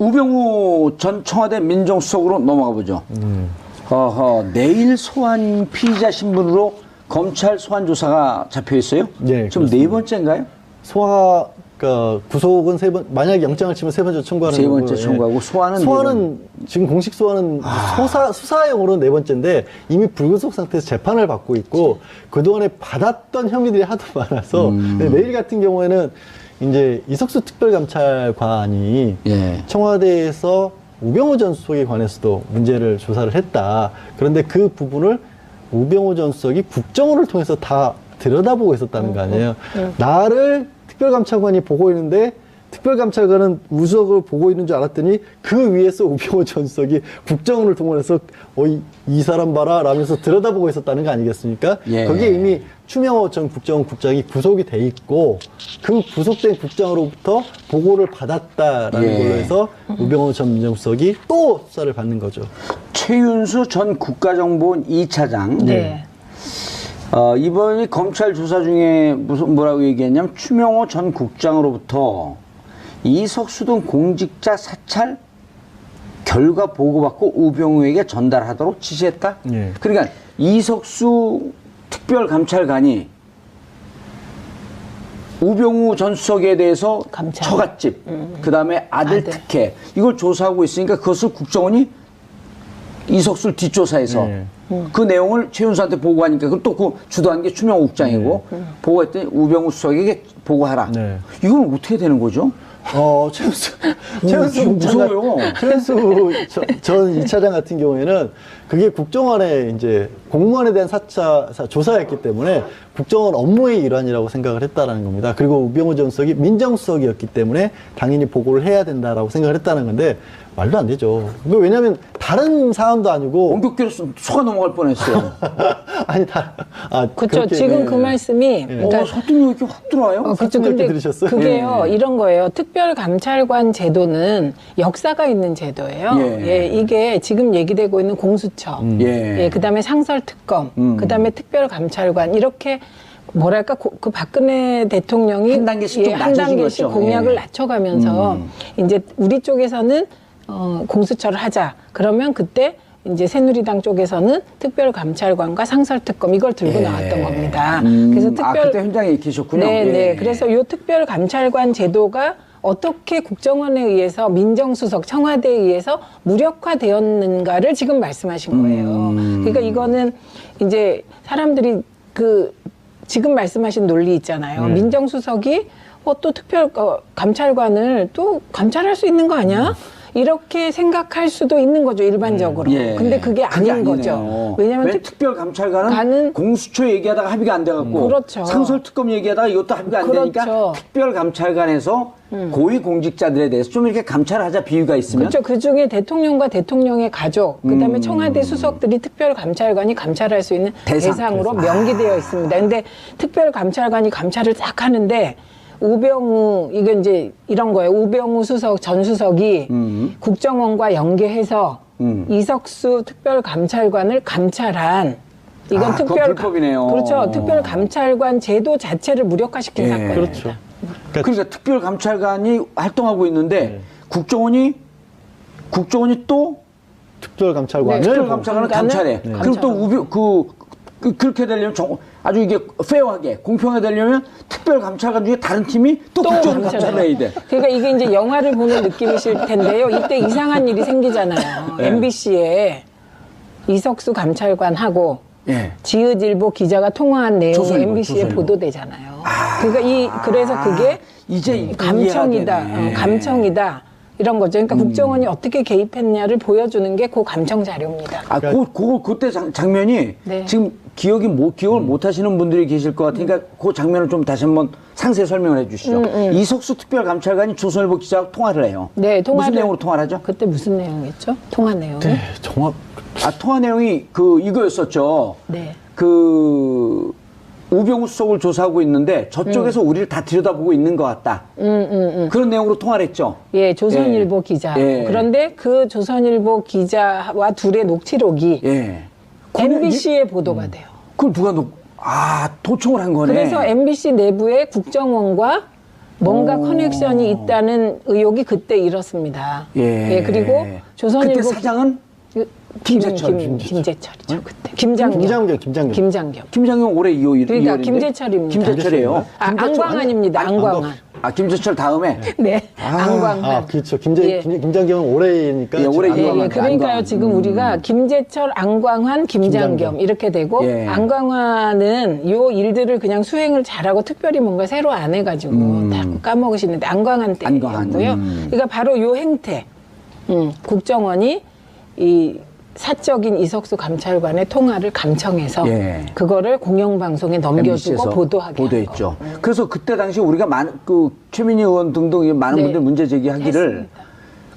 우병우 전 청와대 민정수석으로 넘어가 보죠. 내일 소환 피의자 신분으로 검찰 소환 조사가 잡혀 있어요? 네, 지금 네 번째인가요? 구속은 만약 영장을 치면 세 번째 청구하는 세 번째 거고, 청구하고 소환은 지금 공식 소환은 수사용으로는 네 번째인데 이미 불구속 상태에서 재판을 받고 있고 그동안에 받았던 혐의들이 하도 많아서 내일 같은 경우에는 이제 이석수 특별감찰관이 청와대에서 우병우 전 수석에 관해서도 문제를 조사를 했다. 그런데 그 부분을 우병우 전 수석이 국정원을 통해서 다 들여다보고 있었다는 거 아니에요. 나를 특별감찰관이 보고 있는데 특별감찰관은 우석을 보고 있는 줄 알았더니 그 위에서 우병우 전 수석이 국정원을 동원해서 이 사람 봐라 라면서 들여다보고 있었다는 거 아니겠습니까? 거기에 이미 추명호 전 국정원 국장이 구속이 돼 있고 그 구속된 국장으로부터 보고를 받았다라는 걸로 해서 우병우 전 민정수석이 또 수사를 받는 거죠. 최윤수 전 국가정보원 2차장. 이번이 검찰 조사 중에 뭐라고 얘기했냐면 추명호 전 국장으로부터 이석수 등 공직자 사찰 결과 보고받고 우병우에게 전달하도록 지시했다. 그러니까 이석수 특별감찰관이 우병우 전 수석에 대해서 처갓집, 그 다음에 아들 특혜 이걸 조사하고 있으니까 그것을 국정원이 이석수를 뒷조사해서 그 내용을 최윤수한테 보고하니까 그럼 또 그 주도한 게 추명호 국장이고 보고했더니 우병우 수석에게 보고하라. 이건 어떻게 되는 거죠? 최윤수 무서워요. 최윤수 전 2차장 같은 경우에는 그게 국정원의 이제 공무원에 대한 조사였기 때문에 국정원 업무의 일환이라고 생각을 했다라는 겁니다. 그리고 우병우 전 수석이 민정수석이었기 때문에 당연히 보고를 해야 된다라고 생각을 했다는 건데 말도 안 되죠. 왜냐하면 다른 사안도 아니고 원격기로 속아 넘어갈 뻔했어요. 아니 그렇죠. 지금 그 말씀이 그러니까 설득력이 이렇게 확 들어와요. 그렇죠. 근데 들으셨어요? 그게요 이런 거예요. 특별감찰관 제도는 역사가 있는 제도예요. 이게 지금 얘기되고 있는 공수처, 그다음에 상설특검, 그다음에 특별감찰관 이렇게. 뭐랄까 그 박근혜 대통령이 한 단계씩 한 단계씩 공약을 낮춰가면서 이제 우리 쪽에서는 공수처를 하자. 그러면 그때 이제 새누리당 쪽에서는 특별감찰관과 상설특검 이걸 들고 나왔던 겁니다. 그래서 그때 현장에 계셨군요. 네. 그래서 이 특별감찰관 제도가 어떻게 국정원에 의해서 민정수석 청와대에 의해서 무력화되었는가를 지금 말씀하신 거예요. 그러니까 이거는 이제 사람들이 지금 말씀하신 논리 있잖아요. 민정수석이 또 감찰관을 또 감찰할 수 있는 거 아니야? 이렇게 생각할 수도 있는 거죠, 일반적으로. 근데 그게 아닌 거죠. 왜냐하면 특별감찰관은 공수처 얘기하다가 합의가 안 돼갖고 상설특검 얘기하다가 이것도 합의가 안 되니까 특별감찰관에서 고위공직자들에 대해서 좀 이렇게 감찰하자 비유가 있으면 그렇죠. 그중에 대통령과 대통령의 가족 그다음에 청와대 수석들이 특별감찰관이 감찰할 수 있는 대상으로 명기되어 있습니다. 근데 특별감찰관이 감찰을 딱 하는데 우병우 이건 이제 이런 거예요. 우병우 수석 전 수석이 국정원과 연계해서 이석수 특별감찰관을 감찰한 이건 불법이네요. 그렇죠. 특별감찰관 제도 자체를 무력화시킨 사건입니다. 그렇죠. 그러니까 특별감찰관이 활동하고 있는데 국정원이 또 특별감찰관을 감찰해. 그럼 또 그렇게 되려면 아주 이게 페어하게 공평하게 되려면 특별감찰관 중에 다른 팀이 또 국정원 감찰을 해야 돼. 그러니까 이게 이제 영화를 보는 느낌이실 텐데요. 이때 이상한 일이 생기잖아요. MBC에 이석수 감찰관하고 지읒일보 기자가 통화한 내용이 MBC에 보도되잖아요. 그래서 그게 이제 감청이다. 이런 거죠. 그러니까 국정원이 어떻게 개입했냐를 보여주는 게 그 감청 자료입니다. 그때 장면이 지금 기억을 못 하시는 분들이 계실 것 같으니까 그 장면을 좀 다시 한번 상세히 설명을 해 주시죠. 이석수 특별감찰관이 조선일보 기자와 통화를 해요. 무슨 내용으로 통화를 하죠? 그때 무슨 내용이었죠? 통화 내용이? 통화 내용이 이거였었죠. 우병우 수석을 조사하고 있는데 저쪽에서 우리를 다 들여다보고 있는 것 같다. 그런 내용으로 통화를 했죠. 조선일보 기자. 그런데 그 조선일보 기자와 둘의 녹취록이 MBC에 보도가 돼요. 그걸 누가 도청을 한 거네. 그래서 MBC 내부의 국정원과 뭔가 커넥션이 있다는 의혹이 그때 일었습니다. 예. 그리고 그때 조선일보 사장은 김재철. 김재철이죠. 그때 김장겸. 김장겸 올해 2월. 그러니까 김재철입니다. 김재철이에요. 안광환입니다. 안광환. 김재철 다음에. 네, 안광환. 그렇죠. 김장겸은 올해니까. 예, 올해 그러니까요. 안광환. 지금 우리가 김재철, 안광환, 김장겸 이렇게 되고 안광환은 요 일들을 그냥 수행을 잘하고 특별히 뭔가 새로 안 해가지고 다 까먹으시는데 안광환 때였고요. 그러니까 바로 요 행태, 국정원이 이 사적인 이석수 감찰관의 통화를 감청해서 그거를 공영방송에 넘겨주고 보도했죠. 그래서 그때 당시 우리가 최민희 의원 등등 많은 분들 문제 제기하기를 했습니다.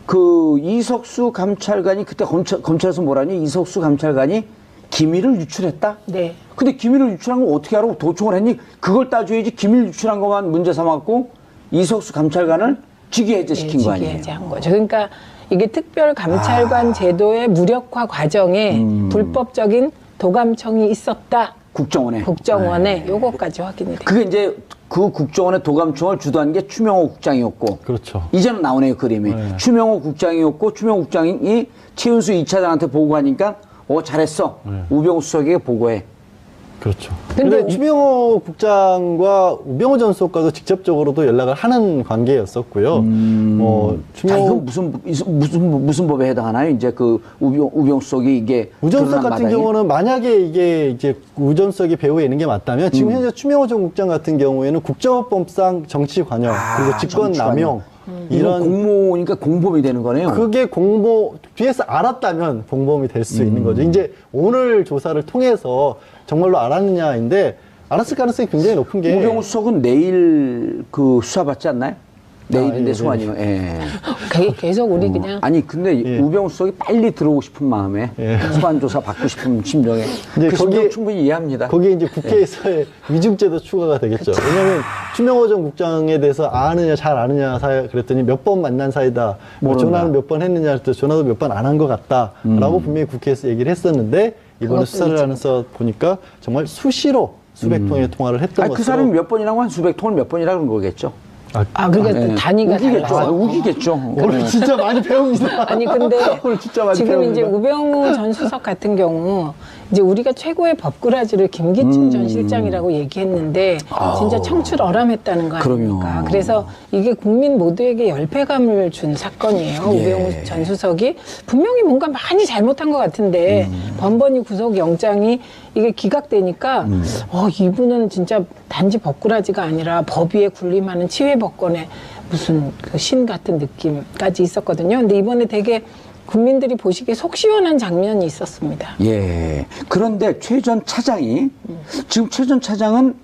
그 이석수 감찰관이 그때 검찰에서 뭐라니 이석수 감찰관이 기밀을 유출했다? 네. 근데 기밀을 유출한 거 어떻게 하라고 도청을 했니? 그걸 따져야지 기밀 유출한 것만 문제 삼았고 이석수 감찰관을 직위해제시킨 거 아니에요? 직위해제한 거죠. 그러니까 이게 특별감찰관 제도의 무력화 과정에 불법적인 도감청이 있었다. 국정원에 요거까지 확인이 돼요. 그게 이제 그 국정원의 도감청을 주도한 게 추명호 국장이었고. 그렇죠. 이제는 나오네요, 그림이. 추명호 국장이었고, 추명호 국장이 최은수 2차장한테 보고하니까, 잘했어. 우병우 수석에게 보고해. 그렇죠. 근데 추명호 국장과 우병우 전 수석과도 직접적으로도 연락을 하는 관계였었고요. 이건 무슨 법에 해당하나요? 이제 그 우병우 수석이 이게. 우 전 수석 같은 경우는 만약에 이게 이제 우 전 수석이 배후에 있는 게 맞다면 지금 현재 추명호 전 국장 같은 경우에는 국정원법상 정치 관여 그리고 직권 남용 이런 공모니까 공범이 되는 거네요. 그게 뒤에서 알았다면 공범이 될 수 있는 거죠. 이제 오늘 조사를 통해서 정말로 알았느냐인데 알았을 가능성이 굉장히 높은 게 우병우 수석은 내일 그 수사 받지 않나요? 내일인데 소환이요. 예. 계속 우리 그냥 근데 우병우 수석이 빨리 들어오고 싶은 마음에 소환 조사 받고 싶은 심정에 그 심정 충분히 이해합니다. 거기에 이제 국회에서의 위증죄도 추가가 되겠죠. 왜냐하면 추명호 전 국장에 대해서 잘 아느냐 그랬더니 몇 번 만난 사이다. 전화는 몇 번 했느냐 그랬더니 전화도 몇 번 안 한 것 같다라고 분명히 국회에서 얘기를 했었는데 이번에 수사를 하면서 보니까 정말 수시로 수백 통의 통화를 했던 것으로. 그 사람이 몇 번이라고 한 수백 통을 몇 번이라고 그런 거겠죠. 그러니까 단위가 달라요. 우기겠죠. 오늘 진짜 많이 배웁니다. 아니 근데 오늘 진짜 많이 지금 배웁니다. 이제 우병우 전 수석 같은 경우 이제 우리가 최고의 법꾸라지를 김기춘 전 실장이라고 얘기했는데 진짜 청출어람했다는 거 아닙니까? 그럼요. 그래서 이게 국민 모두에게 열패감을 준 사건이에요. 우병우 전 수석이 분명히 뭔가 많이 잘못한 것 같은데 번번이 구속영장이 이게 기각되니까 이분은 진짜 단지 법꾸라지가 아니라 법 위에 군림하는 치외법권의 무슨 그 신 같은 느낌까지 있었거든요. 근데 이번에 되게 국민들이 보시기에 속 시원한 장면이 있었습니다. 그런데 최 전 차장이 지금 최 전 차장은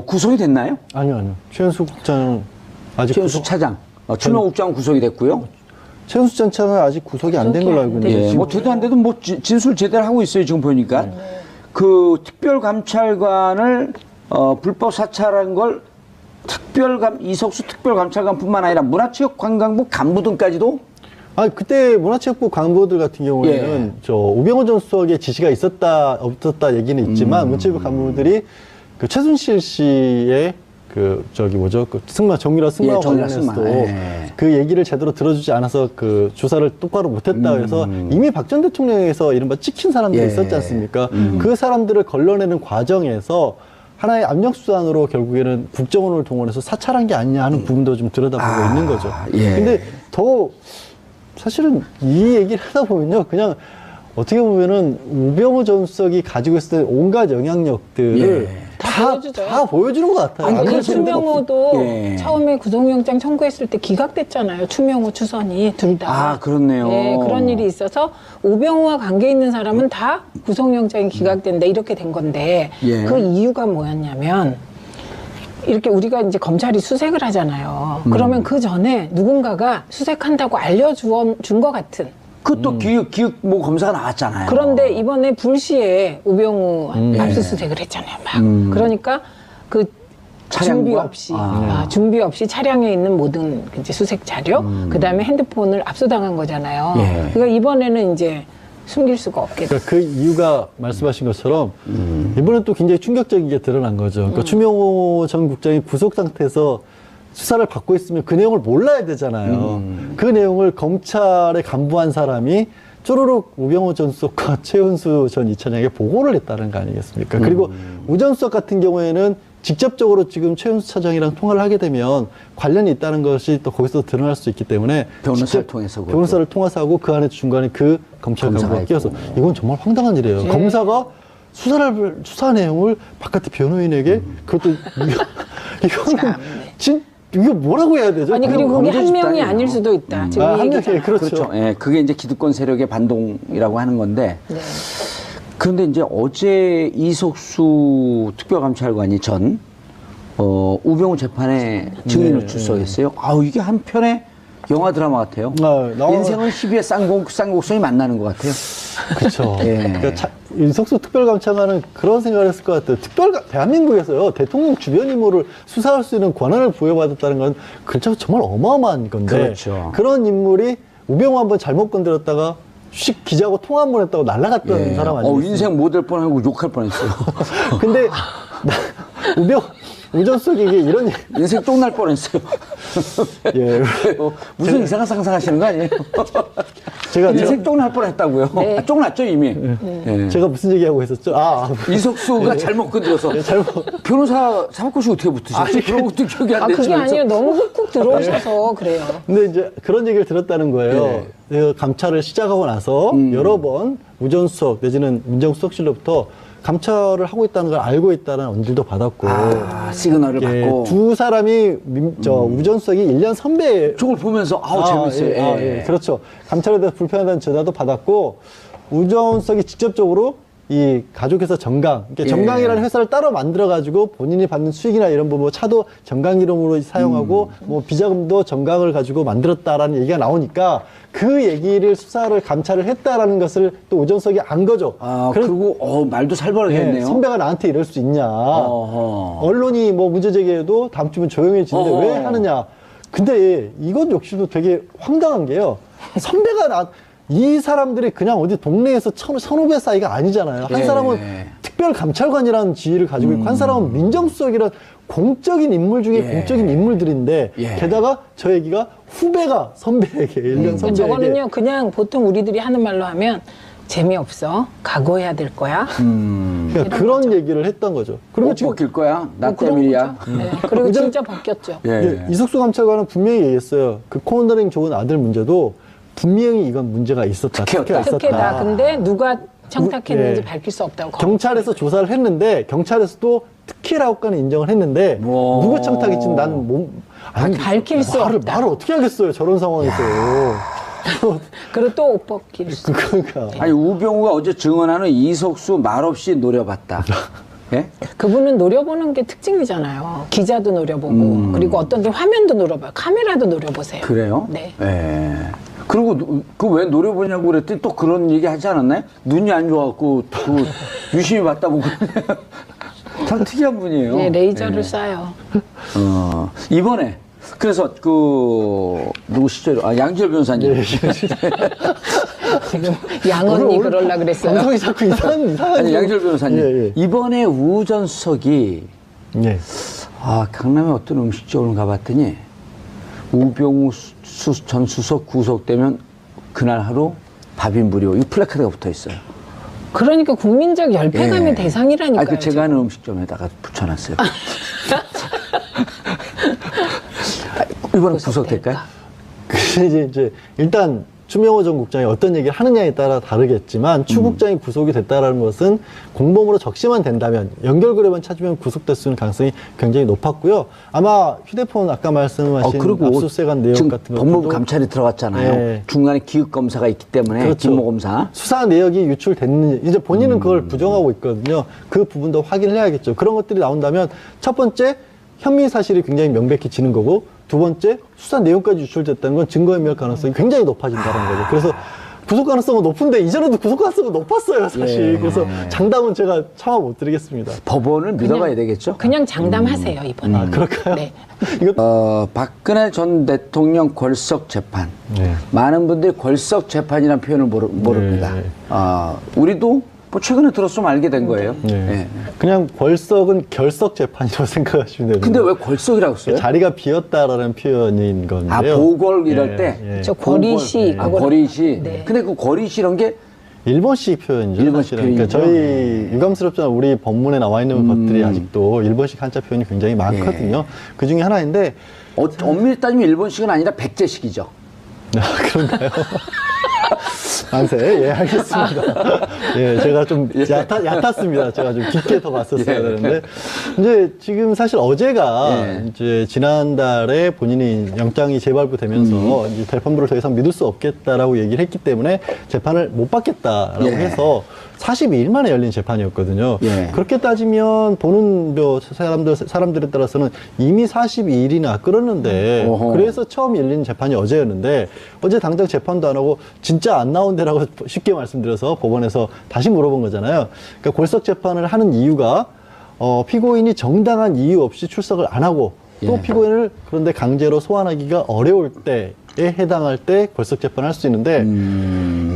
구속이 됐나요? 아니요. 최은수 국장은 아직 최은수 차장, 추명호 국장은 구속이 됐고요. 최은수 전 차장은 아직 구속이 안 된 걸로 알고 있는데. 제도 안 돼도 진술 제대로 하고 있어요 지금 보니까. 그 특별감찰관을 불법 사찰한 걸 이석수 특별감찰관뿐만 아니라 문화체육관광부 간부 등까지도. 그때 문화체육부 간부들 같은 경우에는 우병우 전 수석의 지시가 있었다 없었다 얘기는 있지만 문체부 간부들이 그 최순실 씨의 정유라 승마 관련해서도 그 얘기를 제대로 들어주지 않아서 그 조사를 똑바로 못했다 그래서 이미 박 전 대통령에서 이른바 찍힌 사람들이 있었지 않습니까? 그 사람들을 걸러내는 과정에서 하나의 압력수단으로 결국에는 국정원을 동원해서 사찰한 게 아니냐 하는 부분도 좀 들여다보고 있는 거죠. 근데 사실은 이 얘기를 하다 보면요, 그냥 어떻게 보면은 우병우 전 수석이 가지고 있었던 온갖 영향력들을 다 보여주는 것 같아요. 근데 추명호도 처음에 구속영장 청구했을 때 기각됐잖아요. 추명호, 추선이 둘 다. 그렇네요. 그런 일이 있어서 우병우와 관계 있는 사람은 다 구속영장이 기각된다 이렇게 된 건데 그 이유가 뭐였냐면 이렇게 우리가 이제 검찰이 수색을 하잖아요. 그러면 그 전에 누군가가 수색한다고 알려준 것 같은. 그것도 기획 검사가 나왔잖아요. 그런데 이번에 불시에 우병우 압수수색을 했잖아요. 막. 그러니까 그 준비 없이 차량에 있는 모든 이제 수색 자료, 그 다음에 핸드폰을 압수당한 거잖아요. 그러니까 이번에는 이제 숨길 수가 없겠죠. 그러니까 그 이유가 말씀하신 것처럼 이번엔 또 굉장히 충격적인 게 드러난 거죠. 그러니까 추명호 전 국장이 구속 상태에서 수사를 받고 있으면 그 내용을 몰라야 되잖아요. 그 내용을 검찰에 간부한 사람이 쪼르륵 우병우 전 수석과 최은수 전 이차장에게 보고를 했다는 거 아니겠습니까? 그리고 우 전 수석 같은 경우에는 직접적으로 지금 최은수 차장이랑 통화를 하게 되면 관련이 있다는 것이 또 거기서 드러날 수 있기 때문에 변호사를 통해서 그것도. 변호사를 통해서 하고 그 안에 중간에 그 검찰 검사가 간부가 끼어서 있고. 이건 정말 황당한 일이에요. 예. 검사가 수사 내용을 바깥의 변호인에게 그것도 이거는 이거 뭐라고 해야 되죠? 아니 그리고 그게 범죄 한 명이 집단이에요. 아닐 수도 있다. 지금 아, 이 한 얘기잖아. 명이 그렇죠. 그렇죠. 예, 그게 이제 기득권 세력의 반동이라고 하는 건데. 네. 그런데 이제 어제 이석수 특별감찰관이 우병우 재판에 증인으로 출석했어요. 아우, 이게 한편의 영화 드라마 같아요. 인생은 시비의 쌍곡선이 만나는 것 같아요. 그렇죠. 예. 그러니까 이석수 특별감찰관은 그런 생각을 했을 것 같아요. 대한민국에서요 대통령 주변 인물을 수사할 수 있는 권한을 부여받았다는 건 그렇죠 정말 어마어마한 건데 그렇죠. 그런 인물이 우병우 한번 잘못 건드렸다가 기자하고 통화 한 번 했다고 날아갔던 사람 아니겠어요? 인생 못 될 뻔하고 욕할 뻔했어요. 근데 우전석이 이게 이런 인생 똥날 뻔했어요. 예. 무슨 이상한 상상하시는 거 아니에요? 제가 인생 똥날 뻔했다고요. 네. 아, 똥났죠 이미. 예. 제가 무슨 얘기하고 있었죠? 이석수가 잘못 건드려서 변호사 사법고시 어떻게 붙으셨지? 그런 것도 기억이 안 되죠. 그게 아니에요. 너무 훅훅 들어오셔서 그래요. 근데 이제 그런 얘기를 들었다는 거예요. 그 감찰을 시작하고 나서 여러 번 우전수석 내지는 민정수석실로부터 감찰을 하고 있다는 걸 알고 있다는 언질도 받았고 시그널을 받고 두 사람이 우전수석이 1년 선배예요. 저걸 보면서 재밌어요. 예. 그렇죠. 감찰에 대해서 불편하다는 전화도 받았고 우전수석이 직접적으로 이 가족회사 정강, 그러니까 정강이라는 회사를 따로 만들어가지고 본인이 받는 수익이나 이런 부분, 차도 정강 이름으로 사용하고 뭐 비자금도 정강을 가지고 만들었다라는 얘기가 나오니까 그 얘기를 수사를 감찰을 했다라는 것을 또 우전석이 안 거죠. 그리고 말도 살벌하겠네요. 선배가 나한테 이럴 수 있냐. 언론이 뭐 문제 제기해도 다음 주면 조용해지는데 왜 하느냐. 근데 이건 역시도 되게 황당한 게요. 선배가 이 사람들이 그냥 어디 동네에서 선후배 사이가 아니잖아요. 한 사람은 특별감찰관이라는 지위를 가지고 있고 한 사람은 민정수석이라는 공적인 인물 중에 공적인 인물들인데 게다가 저 얘기가 후배가 선배에게 1년 선배에게 저거는요 그냥 보통 우리들이 하는 말로 하면 재미없어 각오해야 될 거야. 그러니까 그런 얘기를 했던 거죠. 그리고 지금 벗길 거야. 나 그런 때문이야. 거죠. 네. 그리고 진짜 벗겼죠. 이석수 감찰관은 분명히 얘기했어요. 그 코너링 좋은 아들 문제도 분명히 이건 문제가 있었다. 특혜다. 근데 누가 청탁했는지 밝힐 수 없다고. 경찰에서 조사를 했는데 경찰에서도 특혜라고까지 인정을 했는데 누구 청탁인지 난 밝힐 수 없다. 말을 어떻게 하겠어요. 저런 상황에서. 그리고 또 옷 벗길 수. 그러니까. 아니 우병우가 어제 증언하는 이석수 말없이 노려봤다. 예? 그분은 노려보는 게 특징이잖아요. 기자도 노려보고 그리고 어떤 데 화면도 노려봐요. 카메라도 노려보세요. 그래요? 네. 예. 그리고 그 왜 노려보냐고 그랬더니 또 그런 얘기 하지 않았나요? 눈이 안 좋아갖고 유심히 봤다 보고 참 특이한 분이에요. 네, 레이저를 쏴요. 이번에 그래서 누구시죠? 양지열 변호사님. 지금 양언니 그러려 그랬어요. 방송이 자꾸 이상한 아니 양지열 변호사님. 이번에 우 전 수석이 강남에 어떤 음식점을 가봤더니 우병우 전 수석 구속되면 그날 하루 밥인무료 이 플래카드가 붙어 있어요. 그러니까 국민적 열패감의 대상이라니까요. 제가 하는 음식점에다가 붙여놨어요. 이번에 구속될까요? 그래서 이제 일단 추명호 전 국장이 어떤 얘기를 하느냐에 따라 다르겠지만 추 국장이 구속이 됐다라는 것은 공범으로 적시만 된다면 연결고리만 찾으면 구속될 가능성이 굉장히 높았고요. 아마 휴대폰 아까 말씀하신 압수수색한 내용 같은 것도 법무부 감찰이 들어갔잖아요. 중간에 기획 검사가 있기 때문에 김모 검사 수사 내역이 유출됐는지 이제 본인은 그걸 부정하고 있거든요. 그 부분도 확인을 해야겠죠. 그런 것들이 나온다면 첫 번째 혐의 사실이 굉장히 명백히 지는 거고 두 번째 수사 내용까지 유출됐다는 건 증거인멸 가능성이 굉장히 높아진다는 거죠. 그래서 구속 가능성은 높은데 이전에도 구속 가능성은 높았어요, 사실. 그래서 장담은 제가 차마 못 드리겠습니다. 법원을 믿어봐야 되겠죠? 그냥 장담하세요, 이번에. 그럴까요? 네. 박근혜 전 대통령 궐석 재판. 많은 분들이 궐석 재판이라는 표현을 모릅니다. 우리도 뭐 최근에 들었으면 알게 된 거예요. 네. 예. 그냥 벌석은 결석 재판이라고 생각하시면 돼요. 근데 왜 걸석이라고 써요? 자리가 비었다라는 표현인 건데요. 아, 보궐 이럴 때? 저 거리시. 아, 거리시. 네. 근데 그 거리시 이런 게 일본식 표현이죠. 일본식 사실은. 그러니까 표현이죠. 저희 유감스럽지만 우리 본문에 나와 있는 것들이 아직도 일본식 한자 표현이 굉장히 많거든요. 그 중에 하나인데 엄밀히 따지면 일본식은 아니라 백제식이죠. 그런가요? 만세. 예, 알겠습니다. 예, 제가 좀 얕았습니다. 제가 좀 깊게 더 봤었어야 예. 되는데. 이제 지금 사실 어제가 예. 이제 지난달에 본인이 영장이 재발부되면서 이제 재판부를 더 이상 믿을 수 없겠다라고 얘기를 했기 때문에 재판을 못 받겠다라고 예. 해서 42일 만에 열린 재판이었거든요. 예. 그렇게 따지면 보는 사람들에 따라서는 이미 42일이나 끌었는데 어허. 그래서 처음 열린 재판이 어제였는데 어제 당장 재판도 안 하고 진짜 안 나온대라고 쉽게 말씀드려서 법원에서 다시 물어본 거잖아요. 그러니까 골석 재판을 하는 이유가 피고인이 정당한 이유 없이 출석을 안 하고 또 예. 피고인을 그런데 강제로 소환하기가 어려울 때에 해당할 때 골석 재판을 할 수 있는데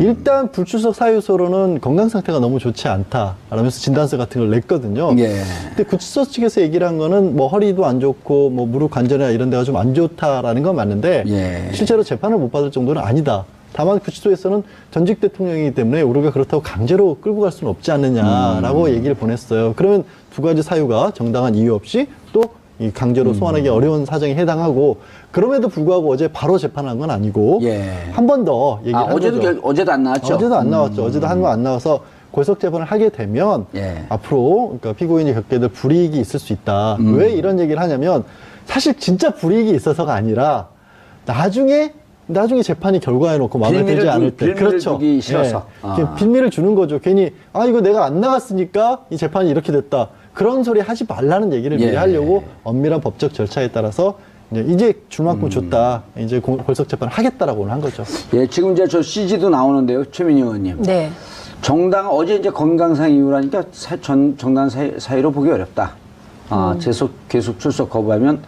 일단 불출석 사유서로는 건강 상태가 너무 좋지 않다 라면서 진단서 같은 걸 냈거든요. 예. 근데 구치소 측에서 얘기를 한 거는 뭐 허리도 안 좋고 뭐 무릎 관절이나 이런 데가 좀 안 좋다라는 건 맞는데 예. 실제로 재판을 못 받을 정도는 아니다. 다만 구치소에서는 전직 대통령이기 때문에 우리가 그렇다고 강제로 끌고 갈 수는 없지 않느냐라고 얘기를 보냈어요. 그러면 두 가지 사유가 정당한 이유 없이 또 이 강제로 소환하기 어려운 사정에 해당하고 그럼에도 불구하고 어제 바로 재판한 건 아니고 예. 한 번 더 얘기를 한 거죠. 어제도 안 나왔죠? 어제도 안 나왔죠. 어제도 한 거 안 나와서 골석 재판을 하게 되면 예. 앞으로 그러니까 피고인이 겪게 될 불이익이 있을 수 있다. 왜 이런 얘기를 하냐면 사실 진짜 불이익이 있어서가 아니라 나중에 재판이 결과해 놓고 마음에 들지 않을 때 빌미를 주기 싫어서. 예. 빌미를 주는 거죠. 괜히 이거 내가 안 나갔으니까 이 재판이 이렇게 됐다. 그런 소리 하지 말라는 얘기를 미리 예. 하려고 엄밀한 법적 절차에 따라서 이제 줄 만큼 줬다. 이제 골석 재판을 하겠다라고 한 거죠. 예, 지금 이제 저 CG도 나오는데요, 최민희 의원님. 네. 정당 어제 이제 건강상 이유라니까 정당 사유로 보기 어렵다. 계속 출석 거부하면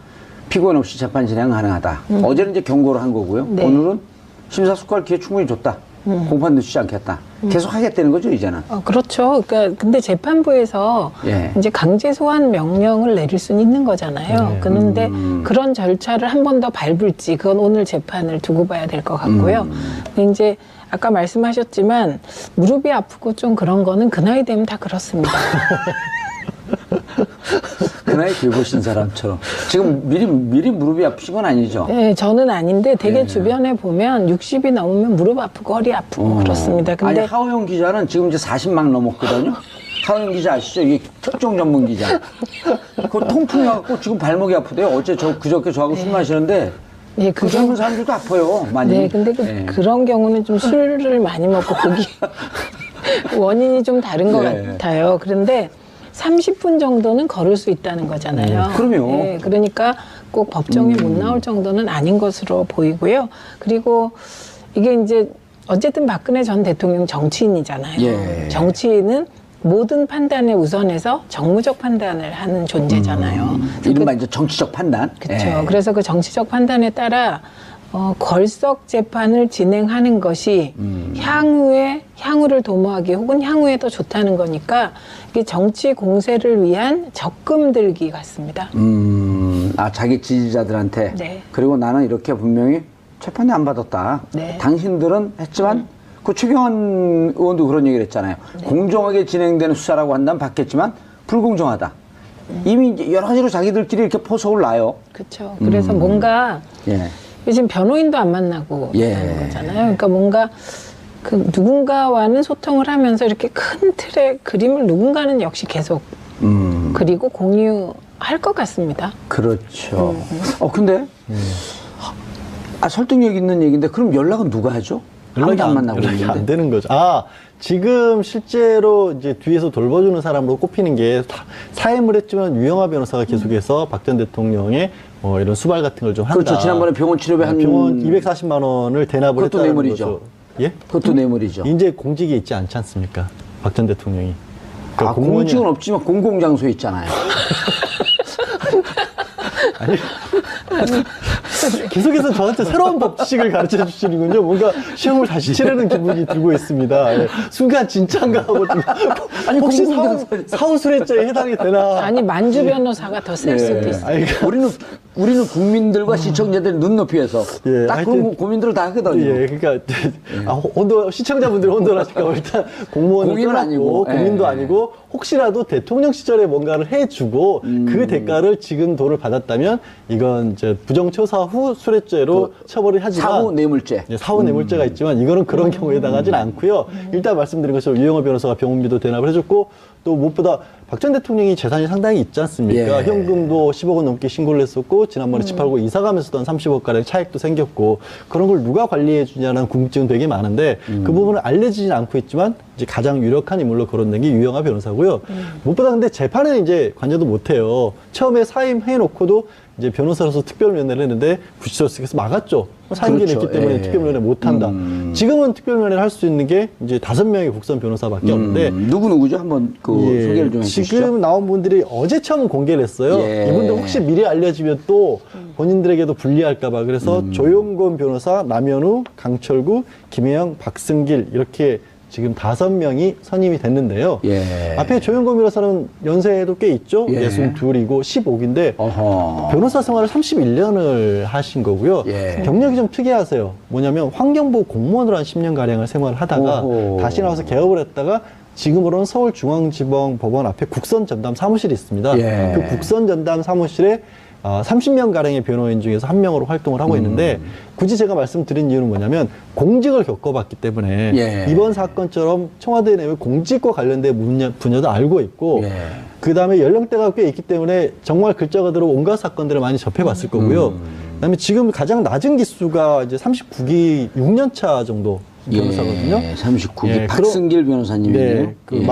피고인 없이 재판 진행 가능하다. 어제는 이제 경고를 한 거고요. 네. 오늘은 심사숙고할 기회 충분히 줬다. 공판 늦추지 않겠다. 계속 하겠다는 거죠, 이제는. 그렇죠. 그러니까 근데 재판부에서 예. 이제 강제 소환 명령을 내릴 수는 있는 거잖아요. 그런데 그런 절차를 한 번 더 밟을지 그건 오늘 재판을 두고 봐야 될 것 같고요. 근데 이제 아까 말씀하셨지만 무릎이 아프고 좀 그런 거는 그 나이 되면 다 그렇습니다. 그 나이 긁으신 사람처럼. 지금 미리 무릎이 아프신 건 아니죠? 네, 저는 아닌데 되게 예. 주변에 보면 60이 넘으면 무릎 아프고 허리 아프고 그렇습니다. 근데 아니, 하호영 기자는 지금 이제 40막 넘었거든요? 하호영 기자 아시죠? 이게 특종 전문 기자. 그 통풍이 와갖고 지금 발목이 아프대요. 그저께 저하고 술 마시는데. 예, 그 젊은 사람들도 아파요, 많이. 네, 근데 그런 경우는 좀 술을 많이 먹고 고기 원인이 좀 다른 것 예. 같아요. 그런데 30분 정도는 걸을 수 있다는 거잖아요. 그럼요. 예, 그러니까 꼭 법정에 못 나올 정도는 아닌 것으로 보이고요. 그리고 이게 이제 어쨌든 박근혜 전 대통령 정치인이잖아요. 예. 정치인은 모든 판단에 우선해서 정무적 판단을 하는 존재잖아요. 이른바 이제 정치적 판단. 그렇죠. 예. 그래서 그 정치적 판단에 따라 걸석 재판을 진행하는 것이 향후를 도모하기 혹은 향후에 더 좋다는 거니까 이게 정치 공세를 위한 적금 들기 같습니다. 자기 지지자들한테. 네. 그리고 나는 이렇게 분명히 재판에 안 받았다. 네. 당신들은 했지만 그 최경환 의원도 그런 얘기를 했잖아요. 공정하게 진행되는 수사라고 한다면 받겠지만 불공정하다. 이미 이제 여러 가지로 자기들끼리 이렇게 포석을 놔요. 그렇죠. 그래서 뭔가 예. 지금 변호인도 안 만나고 예. 있는 거잖아요. 그러니까 뭔가 그 누군가와는 소통을 하면서 이렇게 큰 틀의 그림을 누군가는 역시 계속 그리고 공유할 것 같습니다. 그렇죠. 근데 설득력 있는 얘기인데 그럼 연락은 누가 하죠? 아무도 안 만나고 연락이 있는데. 안 되는 거죠. 지금 실제로 이제 뒤에서 돌봐주는 사람으로 꼽히는 게 사임을 했지만 유영하 변호사가 계속해서 박 전 대통령의 이런 수발 같은 걸 좀 한다. 그렇죠. 지난번에 병원 치료비 한 병원 240만 원을 대납을 그것도 했다는 뇌물이죠. 거죠. 예? 그것도 뇌물이죠. 이제 공직이 있지 않지 않습니까? 박 전 대통령이. 그러니까 공직은 없지만 공공장소에 있잖아요. 계속해서 저한테 새로운 법칙을 가르쳐 주시는군요. 뭔가 시험을 다시 치르는 기분이 들고 있습니다. 예. 순간 진짜인가 하고 좀 아니, 혹시 공공장소에서. 사후수뢰죄에 해당이 되나? 아니 만주 변호사가 더 셀 수도 있어요. 아니, 우리는 국민들과 시청자들 눈높이에서 예, 딱 그런 고민들을 다 하거든요. 예, 그러니까 시청자분들이 혼돈하실까 일단 공무원을 공인은 떠났고 아니고, 국민도 예. 아니고 혹시라도 대통령 시절에 뭔가를 해주고 그 대가를 지금 도를 받았다면 이건 이제 부정처사 후 수뢰죄로 처벌을 하지만 사후 뇌물죄. 예, 사후 뇌물죄가 있지만 이거는 그런 경우에 해당하진 않고요. 일단 말씀드린 것처럼 유영호 변호사가 병원비도 대납을 해줬고 또 무엇보다 박 전 대통령이 재산이 상당히 있지 않습니까? 예. 현금도 10억 원 넘게 신고를 했었고 지난번에 집 팔고 이사 가면서도 한 30억가량 차익도 생겼고 그런 걸 누가 관리해 주냐는 궁금증은 되게 많은데 그 부분을 알려지진 않고 있지만 이제 가장 유력한 인물로 거론된 게 유영하 변호사고요. 무엇보다 근데 재판에는 이제 관여도 못해요. 처음에 사임해놓고도 이제 변호사로서 특별면회를 했는데 구치소에서 막았죠. 사임기를 그렇죠. 했기 때문에 예. 특별면회 못한다. 지금은 특별면회를 할 수 있는 게 이제 5명의 국선 변호사밖에 없는데 누구죠? 한번 예, 소개를 좀 해주시죠. 지금 나온 분들이 어제 처음 공개를 했어요. 예. 이분들 혹시 미리 알려지면 또 본인들에게도 불리할까봐 그래서 조용건 변호사, 남현우, 강철구, 김혜영, 박승길 이렇게 지금 5명이 선임이 됐는데요. 예. 앞에 조용건 변호사는 연세도 꽤 있죠. 예. 62이고 15기인데 어허. 변호사 생활을 31년을 하신 거고요. 예. 경력이 좀 특이하세요. 뭐냐면 환경부 공무원으로 한 10년가량을 생활을 하다가 오호. 다시 나와서 개업을 했다가 지금으로는 서울중앙지방법원 앞에 국선전담 사무실이 있습니다. 예. 그 국선전담 사무실에 30명가량의 변호인 중에서 한 명으로 활동을 하고 있는데 굳이 제가 말씀드린 이유는 뭐냐면 공직을 겪어봤기 때문에 예. 이번 사건처럼 청와대 내의 공직과 관련된 분야도 알고 있고 예. 그 다음에 연령대가 꽤 있기 때문에 정말 글자가 들어 온갖 사건들을 많이 접해봤을 거고요. 그다음에 지금 가장 낮은 기수가 이제 39기 6년차 정도 변호사거든요. 예, 39기 예, 박승길 변호사님이네요. 네, 그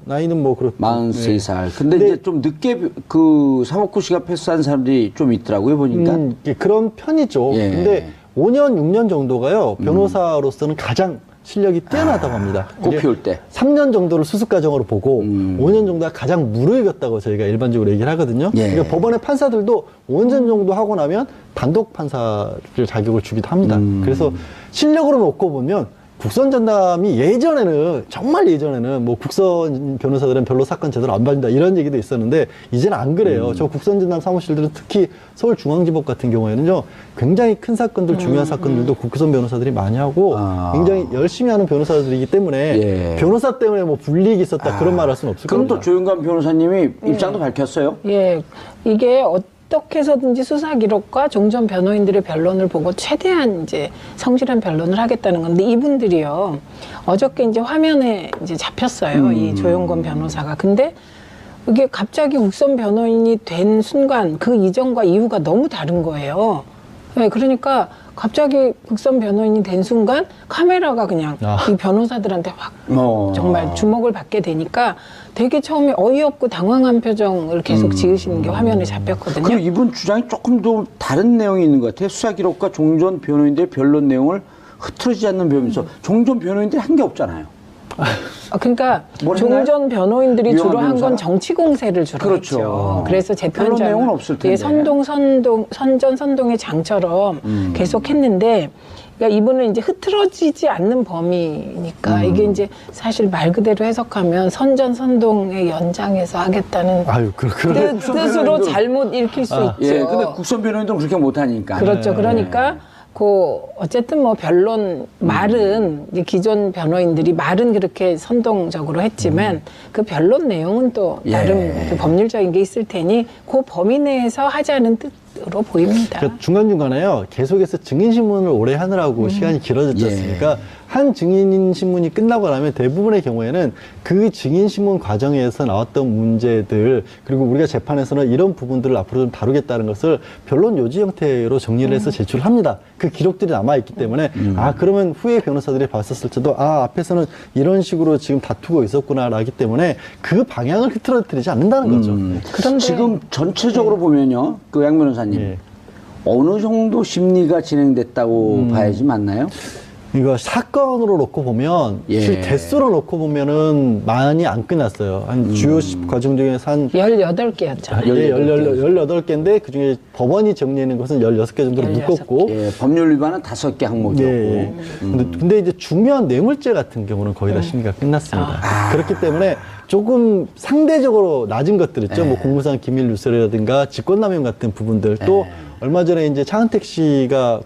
나이는 뭐 그렇고 43살. 근데 이제 좀 늦게 그 사법고 시가 패스한 사람들이 좀 있더라고요, 보니까. 그런 편이죠. 예. 근데 5년, 6년 정도가요, 변호사로서는 가장 실력이 뛰어나다고 합니다. 꼽히올 때. 3년 정도를 수습 과정으로 보고 5년 정도가 가장 무르익었다고 저희가 일반적으로 얘기를 하거든요. 예. 그러니까 법원의 판사들도 5년 정도 하고 나면 단독 판사를 자격을 주기도 합니다. 그래서 실력으로 놓고 보면 국선 전담이 예전에는 정말 예전에는 뭐 국선 변호사들은 별로 사건 제대로 안 받는다 이런 얘기도 있었는데 이제는 안 그래요. 저 국선 전담 사무실들은 특히 서울중앙지법 같은 경우에는요 굉장히 큰 사건들 중요한 사건들도 국선 변호사들이 많이 하고 굉장히 열심히 하는 변호사들이기 때문에 예. 변호사 때문에 뭐 불이익이 있었다 그런 말 할 수는 없을 그럼 겁니다. 또 조윤관 변호사님이 입장도 밝혔어요? 예, 이게 어떻게 해서든지 수사 기록과 종전 변호인들의 변론을 보고 최대한 이제 성실한 변론을 하겠다는 건데 이분들이요 어저께 이제 화면에 이제 잡혔어요 이 조용건 변호사가. 근데 이게 갑자기 국선 변호인이 된 순간 그 이전과 이후가 너무 다른 거예요. 네, 그러니까 갑자기 국선 변호인이 된 순간 카메라가 그냥 이 변호사들한테 확 정말 주목을 받게 되니까 되게 처음에 어이없고 당황한 표정을 계속 지으시는 게 화면에 잡혔거든요. 그리고 이분 주장이 조금 더 다른 내용이 있는 것 같아요. 수사 기록과 종전 변호인들의 변론 내용을 흐트러지지 않는 변호면서 종전 변호인들이 한 게 없잖아요. 그러니까 뭘 했나요? 종전 변호인들이 유영하 주로 한 건 변호사가? 정치 공세를 주로 그렇죠. 했죠. 그래서 변론 내용은 없을 텐데. 선전선동의 장처럼 계속 했는데 그러니까 이분은 이제 흐트러지지 않는 범위니까 이게 이제 사실 말 그대로 해석하면 선전선동의 연장해서 하겠다는 뜻으로 잘못 읽힐 수 있죠. 예, 근데 국선 변호인들은 그렇게 못하니까. 그렇죠. 그러니까 어쨌든 뭐 변론 말은 이제 기존 변호인들이 말은 그렇게 선동적으로 했지만 그 변론 내용은 또 나름 그 법률적인 게 있을 테니 그 범위 내에서 하자는 뜻으로 보입니다. 그러니까 중간중간에요. 계속해서 증인신문을 오래 하느라고 시간이 길어졌지 않습니까? 한 증인신문이 끝나고 나면 대부분의 경우에는 그 증인신문 과정에서 나왔던 문제들 그리고 우리가 재판에서는 이런 부분들을 앞으로 좀 다루겠다는 것을 변론 요지 형태로 정리를 해서 제출합니다. 그 기록들이 남아있기 때문에 그러면 후에 변호사들이 봤었을 때도 앞에서는 이런 식으로 지금 다투고 있었구나 라기 때문에 그 방향을 흐트러뜨리지 않는다는 거죠. 그런데 지금 전체적으로 보면요. 그 양 변호사님. 어느 정도 심리가 진행됐다고 봐야지 맞나요? 이거 사건으로 놓고 보면 예. 실 개수로 놓고 보면은 많이 안 끝났어요. 한 주요 과정 중에서 한 18개였죠. 예, 18개인데 그중에 법원이 정리하는 것은 16개 정도로 16개. 묶었고 예, 법률 위반은 5개 항목이었고. 예. 근데 이제 중요한 뇌물죄 같은 경우는 거의 다 심리가 끝났습니다. 그렇기 때문에 조금 상대적으로 낮은 것들 있죠. 뭐 공무상 기밀 누설이라든가 직권남용 같은 부분들 또 얼마 전에 이제 차은택 씨가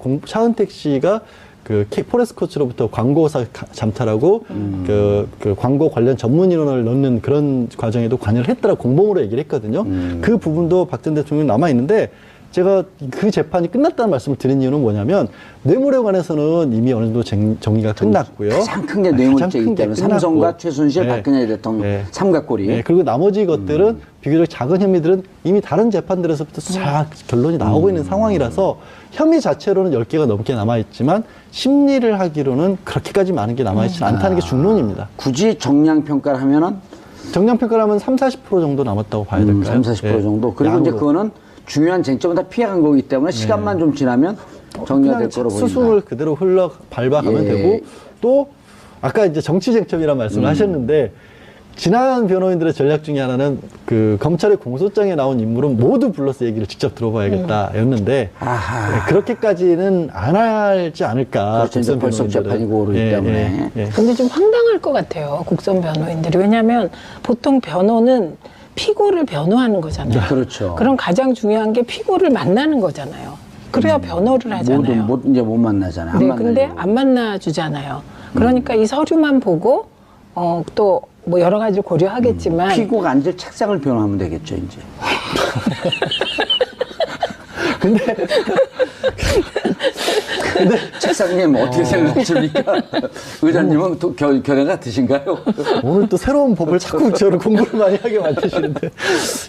그 포레스코츠로부터 광고사 잠탈하고 그 광고 관련 전문인원을 넣는 그런 과정에도 관여를 했다라고 공범으로 얘기를 했거든요. 그 부분도 박 전 대통령이 남아 있는데 제가 그 재판이 끝났다는 말씀을 드린 이유는 뭐냐면 뇌물에 관해서는 이미 어느 정도 정리가 끝났고요. 가장 큰 게 뇌물죄이기 때문에 삼성과 최순실, 네. 박근혜 대통령 네. 삼각고리. 네, 그리고 나머지 것들은 비교적 작은 혐의들은 이미 다른 재판들에서부터 다 결론이 나오고 있는 상황이라서 혐의 자체로는 10개가 넘게 남아있지만 심리를 하기로는 그렇게까지 많은 게 남아있지 않다는 게 중론입니다. 굳이 정량평가를 하면은 정량평가를 하면 30, 40% 정도 남았다고 봐야 될까요? 30, 40% 정도. 그리고 이제 그거는 중요한 쟁점은 다 피해간 거기 때문에 시간만 좀 지나면 정리가 될 거로 보입니다. 수순을 그대로 밟아가면 예. 되고 또 아까 이제 정치쟁점이라는 말씀을 하셨는데 지난 변호인들의 전략 중에 하나는 그 검찰의 공소장에 나온 인물은 모두 불러서 얘기를 직접 들어봐야겠다였는데 아하. 네, 그렇게까지는 안 하지 않을까. 그렇죠. 이제 국선 벌써 변호인들은. 재판이 오르기 때문에. 근데 좀 황당할 것 같아요. 국선 변호인들이. 왜냐하면 보통 변호는 피고를 변호하는 거잖아요. 그렇죠. 그럼 가장 중요한 게 피고를 만나는 거잖아요. 그래야 변호를 하잖아요. 이제 못 만나잖아요. 네, 안 근데 만나려고. 안 만나주잖아요. 그러니까 이 서류만 보고 또 뭐 여러 가지를 고려하겠지만 피고가 앉을 책상을 변호하면 되겠죠, 이제. 근데 책상님 어떻게 생각하십니까? 의장님은 또 견해 같으신가요? 오늘 또 새로운 법을 자꾸 저를 공부를 많이 하게 만드시는데.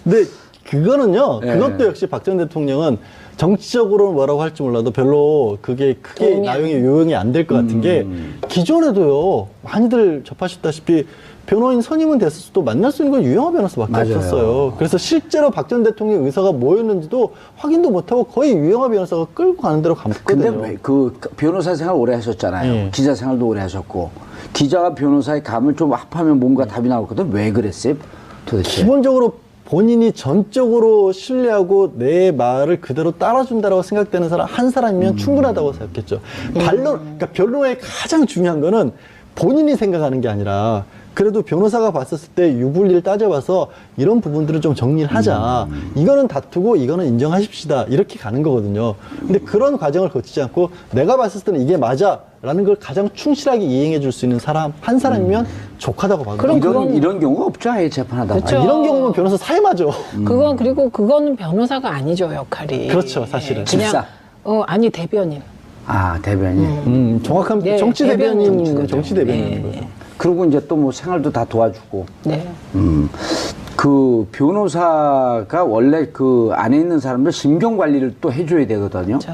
근데 그거는요, 예. 그것도 역시 박 전 대통령은 정치적으로 뭐라고 할지 몰라도 별로 그게 크게 도움이 나용이 요용이 안 될 것 같은 게 기존에도요, 많이들 접하셨다시피 변호인 선임은 됐어도 만날 수 있는 건 유영하 변호사밖에 맞아요. 없었어요. 그래서 실제로 박 전 대통령의 의사가 뭐였는지도 확인도 못하고 거의 유영하 변호사가 끌고 가는 대로 근데 갔거든요. 왜 그 변호사 생활 오래 하셨잖아요. 예. 기자 생활도 오래 하셨고. 기자와 변호사의 감을 좀 합하면 뭔가 답이 나오거든. 왜 그랬어요? 도대체. 기본적으로 본인이 전적으로 신뢰하고 내 말을 그대로 따라준다고 생각되는 사람 한 사람이면 충분하다고 생각했죠. 그러니까 변호의 가장 중요한 거는 본인이 생각하는 게 아니라 그래도 변호사가 봤었을 때 유불리를 따져봐서 이런 부분들을 좀 정리를 하자. 이거는 다투고 이거는 인정하십시다. 이렇게 가는 거거든요. 근데 그런 과정을 거치지 않고 내가 봤을 때는 이게 맞아. 라는 걸 가장 충실하게 이행해 줄 수 있는 사람 한 사람이면 족하다고 봐요. 이런 경우가 없죠. 아예 재판하다. 그렇죠. 이런 경우는 변호사 사임하죠. 그리고 그거는 변호사가 아니죠, 역할이. 그렇죠, 사실은. 그냥 집사. 아니 대변인. 아, 대변인. 정확한 네, 정치 대변인 대변인, 거죠. 정치 대변인 네. 거죠. 그리고 이제 또 뭐 생활도 다 도와주고. 네. 그 변호사가 원래 그 안에 있는 사람들 심경 관리를 또 해줘야 되거든요. 그렇죠.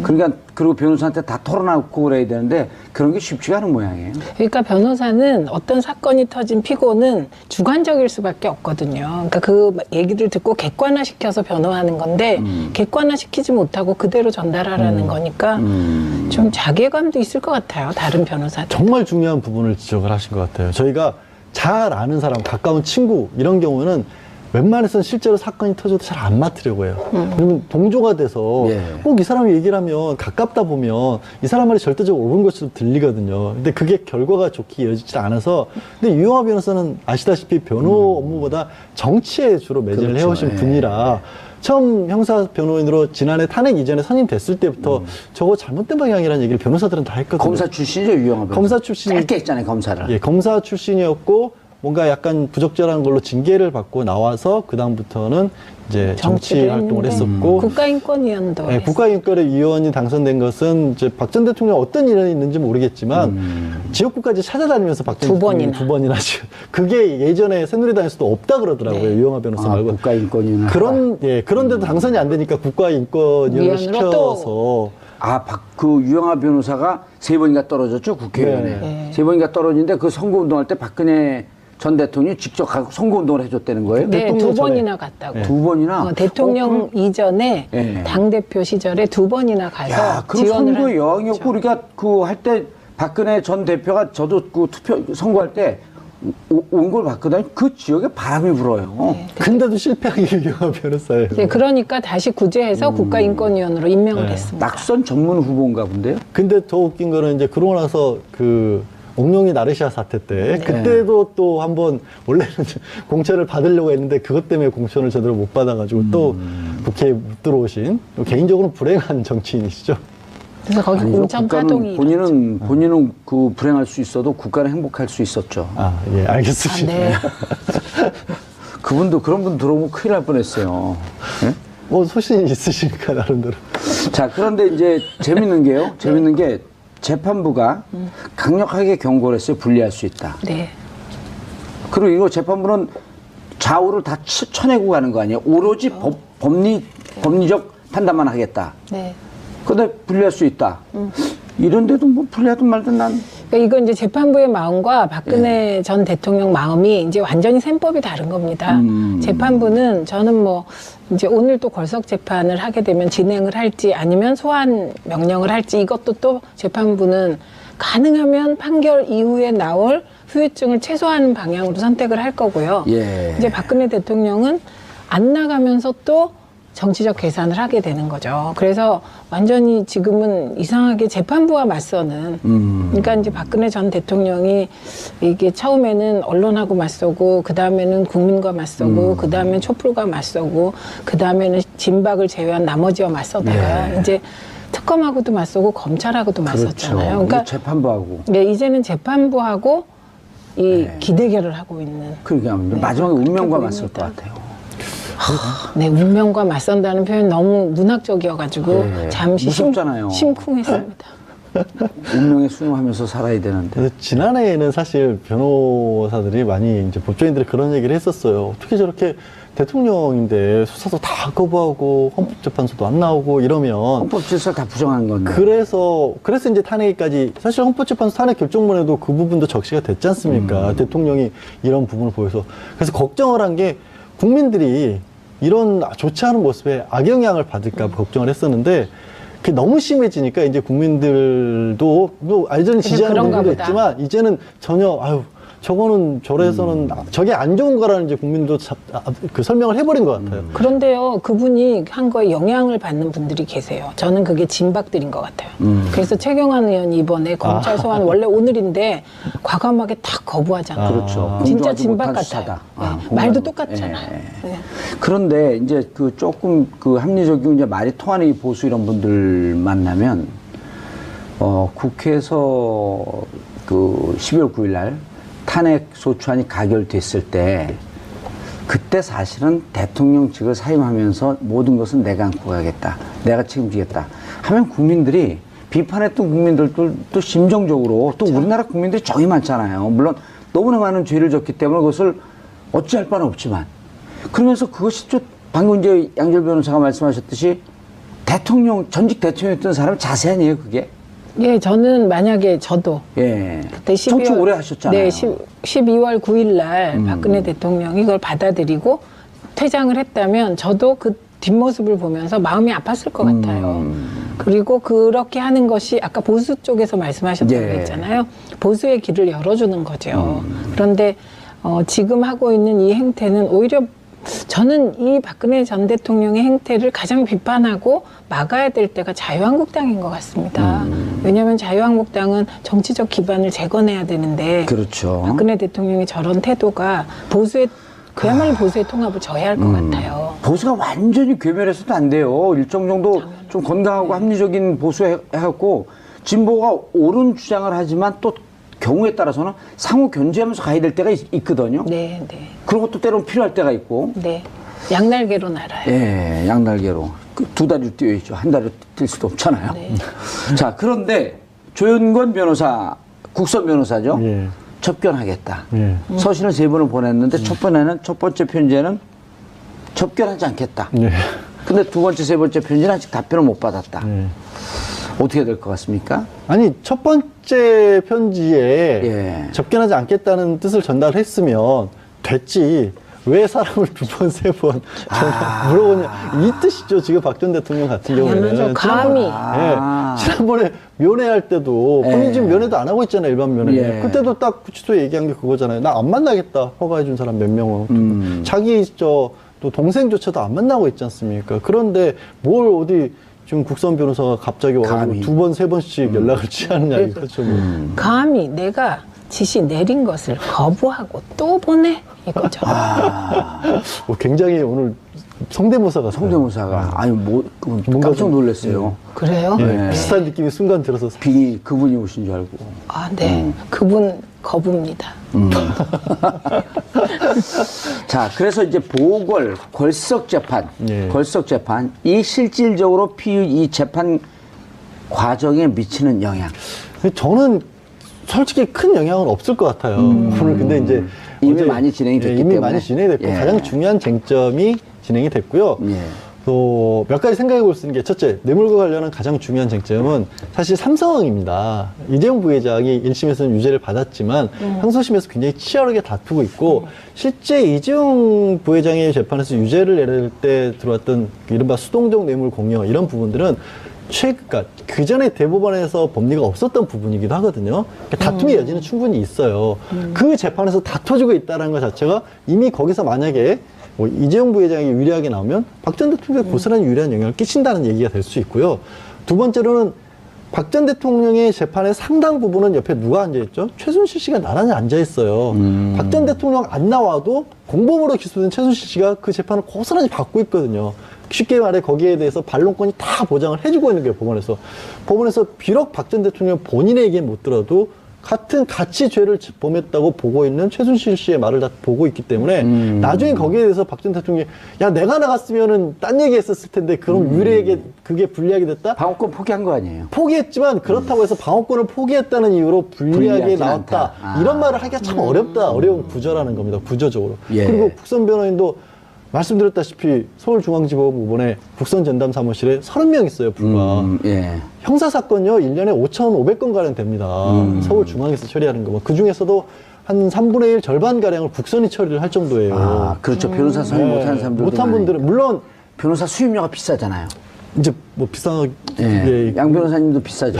그러니까 그리고 변호사한테 다 털어놓고 그래야 되는데 그런 게 쉽지가 않은 모양이에요. 그러니까 변호사는 어떤 사건이 터진 피고는 주관적일 수밖에 없거든요. 그러니까 그 얘기를 듣고 객관화시켜서 변호하는 건데 객관화시키지 못하고 그대로 전달하라는 거니까 좀 자괴감도 있을 것 같아요. 다른 변호사들. 정말 중요한 부분을 지적을 하신 것 같아요. 저희가 잘 아는 사람, 가까운 친구 이런 경우는 웬만해서는 실제로 사건이 터져도 잘 안 맡으려고 해요. 그러면 동조가 돼서 예. 꼭 이 사람이 얘기를 하면 가깝다 보면 이 사람 말이 절대적으로 옳은 것처럼 들리거든요. 근데 그게 결과가 좋게 이어지지 않아서 근데 유영하 변호사는 아시다시피 변호 업무보다 정치에 주로 매진을 그렇죠. 해오신 예. 분이라 처음 형사 변호인으로 지난해 탄핵 이전에 선임됐을 때부터 저거 잘못된 방향이라는 얘기를 변호사들은 다 했거든요. 검사 출신이죠, 유영하 변호사. 검사 출신. 짧게 했잖아요, 검사를. 예, 검사 출신이었고 뭔가 약간 부적절한 걸로 징계를 받고 나와서 그 다음부터는 이제 정치 정치를 활동을 했는데 했었고 국가인권위원도 예, 국가인권위원이 당선된 것은 이제 박 전 대통령 어떤 일이 있는지 모르겠지만 지역구까지 찾아다니면서 박 전 두 대통령이 번이나. 두 번이나 지금 그게 예전에 새누리당에서도 없다 그러더라고요. 네. 유영하 변호사 말고 국가인권위원회. 그런데도 당선이 안 되니까 국가인권위원회를 위원으로 시켜서 그 유영하 변호사가 3번인가 떨어졌죠, 국회의원에. 네. 3번인가 떨어지는데 그 선거운동할 때 박근혜 전 대통령이 직접 가서 선거운동을 해줬다는 거예요? 네, 대통령 두 전에. 번이나 갔다고. 두 번이나? 대통령 이전에 예. 당대표 시절에 2번이나 가서 야, 그럼 지원을 선거 한 여왕이었고 거죠. 우리가 그 할 때 박근혜 전 대표가 저도 그 선거할 때 온 걸 봤거든요. 그 지역에 바람이 불어요. 근데도 실패하기 위한 변호사예요. 네, 그러니까 다시 구제해서 국가인권위원으로 임명을 했습니다. 낙선 전문 후보인가 본데요. 근데 더 웃긴 거는 이제 그러고 나서 그 옥룡이 나르시아 사태 때 그때도 또 한번 원래는 공천을 받으려고 했는데 그것 때문에 공천을 제대로 못 받아가지고 또 국회에 못 들어오신 개인적으로 불행한 정치인이시죠. 그래서 거기 아니죠. 공천 국가는 파동이 본인은 그 불행할 수 있어도 국가는 행복할 수 있었죠. 아, 예, 알겠습니다. 네. 그분도 그런 분 들어오면 큰일 날 뻔했어요. 예? 뭐 소신 있으시니까 나름대로. 자, 그런데 이제 재밌는 게 재판부가 강력하게 경고를 했어요. 분리할 수 있다. 네. 그리고 이거 재판부는 좌우를 다 쳐내고 가는 거 아니에요? 오로지 법리적 판단만 하겠다. 네. 근데 분리할 수 있다. 이런데도 뭐 분리하든 말든 난. 그러니까 이건 이제 재판부의 마음과 박근혜 전 대통령 마음이 이제 완전히 셈법이 다른 겁니다. 재판부는 저는 뭐 이제 오늘 또 걸석 재판을 하게 되면 진행을 할지 아니면 소환 명령을 할지 이것도 또 재판부는 가능하면 판결 이후에 나올 후유증을 최소화하는 방향으로 선택을 할 거고요. 예. 이제 박근혜 대통령은 안 나가면서 또 정치적 계산을 하게 되는 거죠. 그래서 완전히 지금은 이상하게 재판부와 맞서는, 그러니까 이제 박근혜 전 대통령이 이게 처음에는 언론하고 맞서고, 그 다음에는 국민과 맞서고, 그 다음엔 촛불과 맞서고, 그 다음에는 진박을 제외한 나머지와 맞서다가 이제 특검하고도 맞서고 검찰하고도 맞섰잖아요. 그러니까 재판부하고. 네, 이제는 재판부하고 이 기대결을 하고 있는. 그러니까 마지막에 운명과 맞설 것 같아요. 네, 운명과 맞선다는 표현 너무 문학적이어가지고 잠시 무섭잖아요. 심쿵했습니다. 운명에 순응하면서 살아야 되는데. 그래서 지난해에는 사실 변호사들이 많이 이제 법조인들이 그런 얘기를 했었어요. 어떻게 저렇게 대통령인데 수사도 다 거부하고 헌법재판소도 안 나오고 이러면 헌법질서 다 부정한 건데. 그래서 이제 탄핵까지 사실 헌법재판소 탄핵 결정문에도 그 부분도 적시가 됐지 않습니까? 대통령이 이런 부분을 보여서 그래서 걱정을 한 게 국민들이 이런 좋지 않은 모습에 악영향을 받을까 걱정을 했었는데 그게 너무 심해지니까 이제 국민들도 뭐 알전히 지지하는 분들도 있지만 이제는 전혀 아유 저거는 저래서는 저게 안 좋은 거라는 이제 국민도 그 설명을 해버린 것 같아요. 그런데요, 그분이 한 거에 영향을 받는 분들이 계세요. 저는 그게 진박들인 것 같아요. 그래서 최경환 의원이 이번에 검찰 소환 원래 오늘인데 과감하게 탁 거부하잖아요. 그렇죠. 진짜 진박 같아요. 네. 말도 똑같잖아요. 네. 그런데 이제 그 조금 그 합리적이고 이제 말이 통하는 이 보수 이런 분들 만나면 국회에서 그 12월 9일 날 탄핵 소추안이 가결됐을 때 그때 사실은 대통령 측을 사임하면서 모든 것은 내가 안고 가겠다. 내가 책임지겠다. 하면 국민들이 비판했던 국민들도 또 심정적으로 또 우리나라 국민들이 정이 많잖아요. 물론 너무나 많은 죄를 졌기 때문에 그것을 어찌할 바는 없지만 그러면서 그것이 또 방금 이제 양절 변호사가 말씀하셨듯이 전직 대통령이었던 사람 자세 아니에요, 그게? 예, 저는 만약에 저도 그때 정치 오래 하셨잖아요. 네, 12월 9일 날 박근혜 대통령이 그걸 받아들이고 퇴장을 했다면 저도 그 뒷모습을 보면서 마음이 아팠을 것 같아요. 그리고 그렇게 하는 것이 아까 보수 쪽에서 말씀하셨다고 했잖아요. 보수의 길을 열어주는 거죠. 그런데 지금 하고 있는 이 행태는 오히려 저는 이 박근혜 전 대통령의 행태를 가장 비판하고 막아야 될 때가 자유한국당인 것 같습니다. 왜냐하면 자유한국당은 정치적 기반을 재건해야 되는데 그렇죠. 박근혜 대통령의 저런 태도가 그야말로 보수의 통합을 저해할 것 같아요. 보수가 완전히 괴멸해서도 안 돼요. 일정 정도 좀 건강하고 합리적인 보수 해갖고 진보가 옳은 주장을 하지만 또 경우에 따라서는 상호 견제하면서 가야 될 때가 있거든요. 네, 네. 그런 것도 때로는 필요할 때가 있고. 네. 양날개로 날아요. 양날개로. 두 다리로 뛰어있죠. 한 다리로 뛸 수도 없잖아요. 네. 자, 그런데 조윤건 변호사, 국선 변호사죠. 예. 접견하겠다. 예. 서신을 3번을 보냈는데 첫 번째 편지에는 접견하지 않겠다. 네. 근데 두 번째, 세 번째 편지는 아직 답변을 못 받았다. 어떻게 될 것 같습니까? 아니 첫 번째 편지에 접견하지 않겠다는 뜻을 전달했으면 됐지 왜 사람을 두 번, 세 번 물어보냐. 이 뜻이죠. 지금 박 전 대통령 같은 경우에는. 감히. 지난번에 면회할 때도 본인 지금 면회도 안 하고 있잖아요. 일반 면회. 예. 그때도 딱 구치소에 얘기한 게 그거잖아요. 나 안 만나겠다. 허가해준 사람 몇 명은. 자기 또 동생조차도 안 만나고 있지 않습니까? 그런데 뭘 어디 지금 국선 변호사가 갑자기 와서 두 번, 세 번씩 연락을 취하느냐 이거죠. 감히 내가 지시 내린 것을 거부하고 또 보내 이거죠. 굉장히 오늘 성대모사가 아니 뭐 깜짝 놀랐어요. 그래요? 네. 비슷한 느낌이 순간 들어서 빙이 그분이 오신 줄 알고. 아, 네. 그분 거부입니다. 자, 그래서 이제 보궐, 걸석 재판, 이 실질적으로 이 재판 과정에 미치는 영향. 저는 솔직히 큰 영향은 없을 것 같아요. 오늘 근데 이제 이미 많이 진행이 됐기 때문에. 이미 많이 진행이 됐고 가장 중요한 쟁점이 진행이 됐고요. 또 몇 가지 생각해 볼 수 있는 게 첫째, 뇌물과 관련한 가장 중요한 쟁점은 사실 3상황입니다. 이재용 부회장이 1심에서는 유죄를 받았지만 항소심에서 굉장히 치열하게 다투고 있고 실제 이재용 부회장의 재판에서 유죄를 내릴 때 들어왔던 이른바 수동적 뇌물 공여 이런 부분들은 그러니까 그 전에 대법원에서 법리가 없었던 부분이기도 하거든요. 그러니까 다툼의 여지는 충분히 있어요. 그 재판에서 다퉈지고 있다는 것 자체가 이미 거기서 만약에 뭐 이재용 부회장이 유리하게 나오면 박 전 대통령에 고스란히 유리한 영향을 끼친다는 얘기가 될 수 있고요. 두 번째로는 박 전 대통령의 재판의 상당 부분은 옆에 누가 앉아있죠? 최순실 씨가 나란히 앉아있어요. 박 전 대통령 안 나와도 공범으로 기소된 최순실 씨가 그 재판을 고스란히 받고 있거든요. 쉽게 말해 거기에 대해서 반론권이 다 보장을 해주고 있는 게 법원에서. 법원에서 비록 박 전 대통령 본인의 얘기는 못 들어도 같이 죄를 범했다고 보고 있는 최순실 씨의 말을 다 보고 있기 때문에 나중에 거기에 대해서 박 전 대통령이 야 내가 나갔으면은 딴 얘기했었을 텐데 그럼 유리에게 그게 불리하게 됐다? 방어권 포기한 거 아니에요? 포기했지만 그렇다고 해서 방어권을 포기했다는 이유로 불리하게 나왔다. 이런 말을 하기가 참 어려운 구조라는 겁니다. 구조적으로. 그리고 국선 변호인도 말씀드렸다시피 서울중앙지법 이번에 국선전담 사무실에 30명 있어요, 불과. 형사사건요, 1년에 5,500건가량 됩니다. 서울중앙에서 처리하는 거. 그 중에서도 한 3분의 1 절반가량을 국선이 처리를 할 정도예요. 그렇죠. 변호사 선임 못하는 사람들. 못한 분들은, 물론. 변호사 수임료가 비싸잖아요. 이제 뭐 비싼, 양 변호사님도 비싸죠.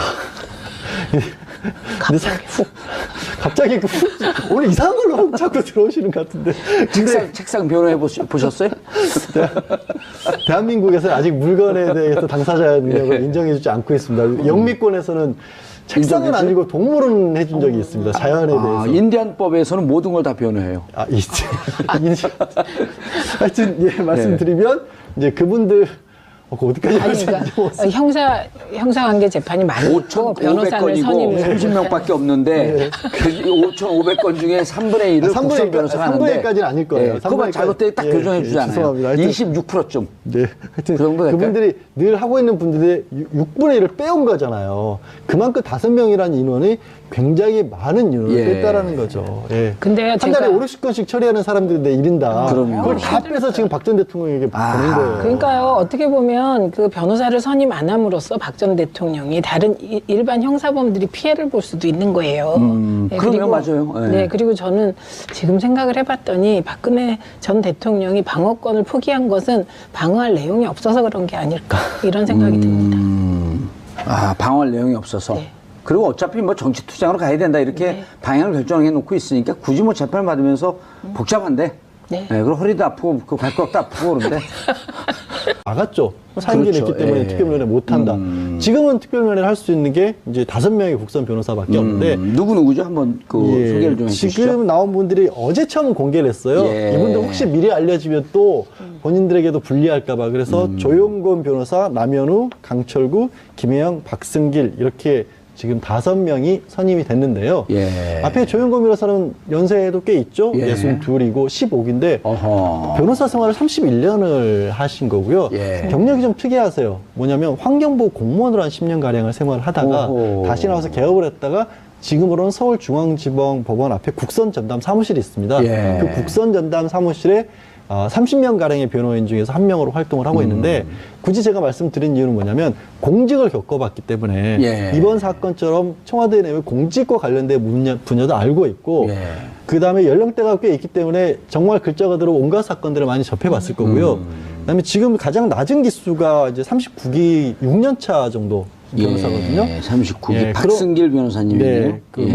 갑자기 오늘 이상한 걸로 자꾸 들어오시는 것 같은데. 책상 변호해 보셨어요? 대한민국에서 아직 물건에 대해서 당사자 능력을 인정해주지 않고 있습니다. 영미권에서는 책상은 아니고 동물은 해준 적이 있습니다. 자연에 대해서. 인디안법에서는 모든 걸 다 변호해요. 하여튼, 말씀드리면, 이제 그분들, 어디까지 형사관계 재판이 많고 변호사를 선임 30명밖에 없는데 5,500건 중에 3분의 1을 국선 변호사가 하는데 3분의 1까지는 아닐 거예요. 그만 잘못되게 딱 교정해 주잖아요. 죄송합니다. 26%쯤. 네. 하여튼 그 정도 그분들이 늘 하고 있는 분들의 6분의 1을 빼온 거잖아요. 그만큼 5명이라는 인원이 굉장히 많은 인원을 뺐다라는 거죠. 근데 한 달에 5, 60건씩 처리하는 사람들인데 1인당. 그걸 다 빼서 지금 박 전 대통령에게 보낸 거예요. 그러니까요. 어떻게 보면 그 변호사를 선임 안 함으로써 박 전 대통령이 다른 일반 형사범들이 피해를 볼 수도 있는 거예요. 그러면 맞아요. 네. 그리고 저는 지금 생각을 해봤더니 박근혜 전 대통령이 방어권을 포기한 것은 방어할 내용이 없어서 그런 게 아닐까 이런 생각이 듭니다. 방어할 내용이 없어서. 그리고 어차피 뭐 정치 투쟁으로 가야 된다 이렇게 방향을 결정해 놓고 있으니까 굳이 뭐 재판을 받으면서 복잡한데. 그리고 허리도 아프고 그 발가락도 아프고 그런데. 나갔죠. 사임기 냈기 때문에 특별면회 못 한다. 지금은 특별면회를 할 수 있는 게 이제 5명의 국선 변호사밖에 없는데. 누구죠? 한번 소개를 좀 해주시죠. 지금 나온 분들이 어제 처음 공개를 했어요. 이분들 혹시 미리 알려지면 또 본인들에게도 불리할까봐. 그래서 조용건 변호사, 남현우, 강철구, 김혜영, 박승길 이렇게 지금 5명이 선임이 됐는데요. 앞에 조용건 변호사는 연세도 꽤 있죠. 62이고 15기인데 변호사 생활을 31년을 하신 거고요. 경력이 좀 특이하세요. 뭐냐면 환경부 공무원으로 한 10년가량을 생활을 하다가 다시 나와서 개업을 했다가 지금으로는 서울중앙지방법원 앞에 국선전담 사무실이 있습니다. 예. 그 국선전담 사무실에 30명가량의 변호인 중에서 한 명으로 활동을 하고 있는데 굳이 제가 말씀드린 이유는 뭐냐면 공직을 겪어봤기 때문에 예. 이번 사건처럼 청와대 내의 공직과 관련된 분야도 알고 있고 예. 그 다음에 연령대가 꽤 있기 때문에 정말 글자가 들어 온갖 사건들을 많이 접해봤을 거고요. 그다음에 지금 가장 낮은 기수가 이제 39기 6년 차 정도 변호사거든요. 예, 39기 예, 박승길 변호사님이네요. 네, 그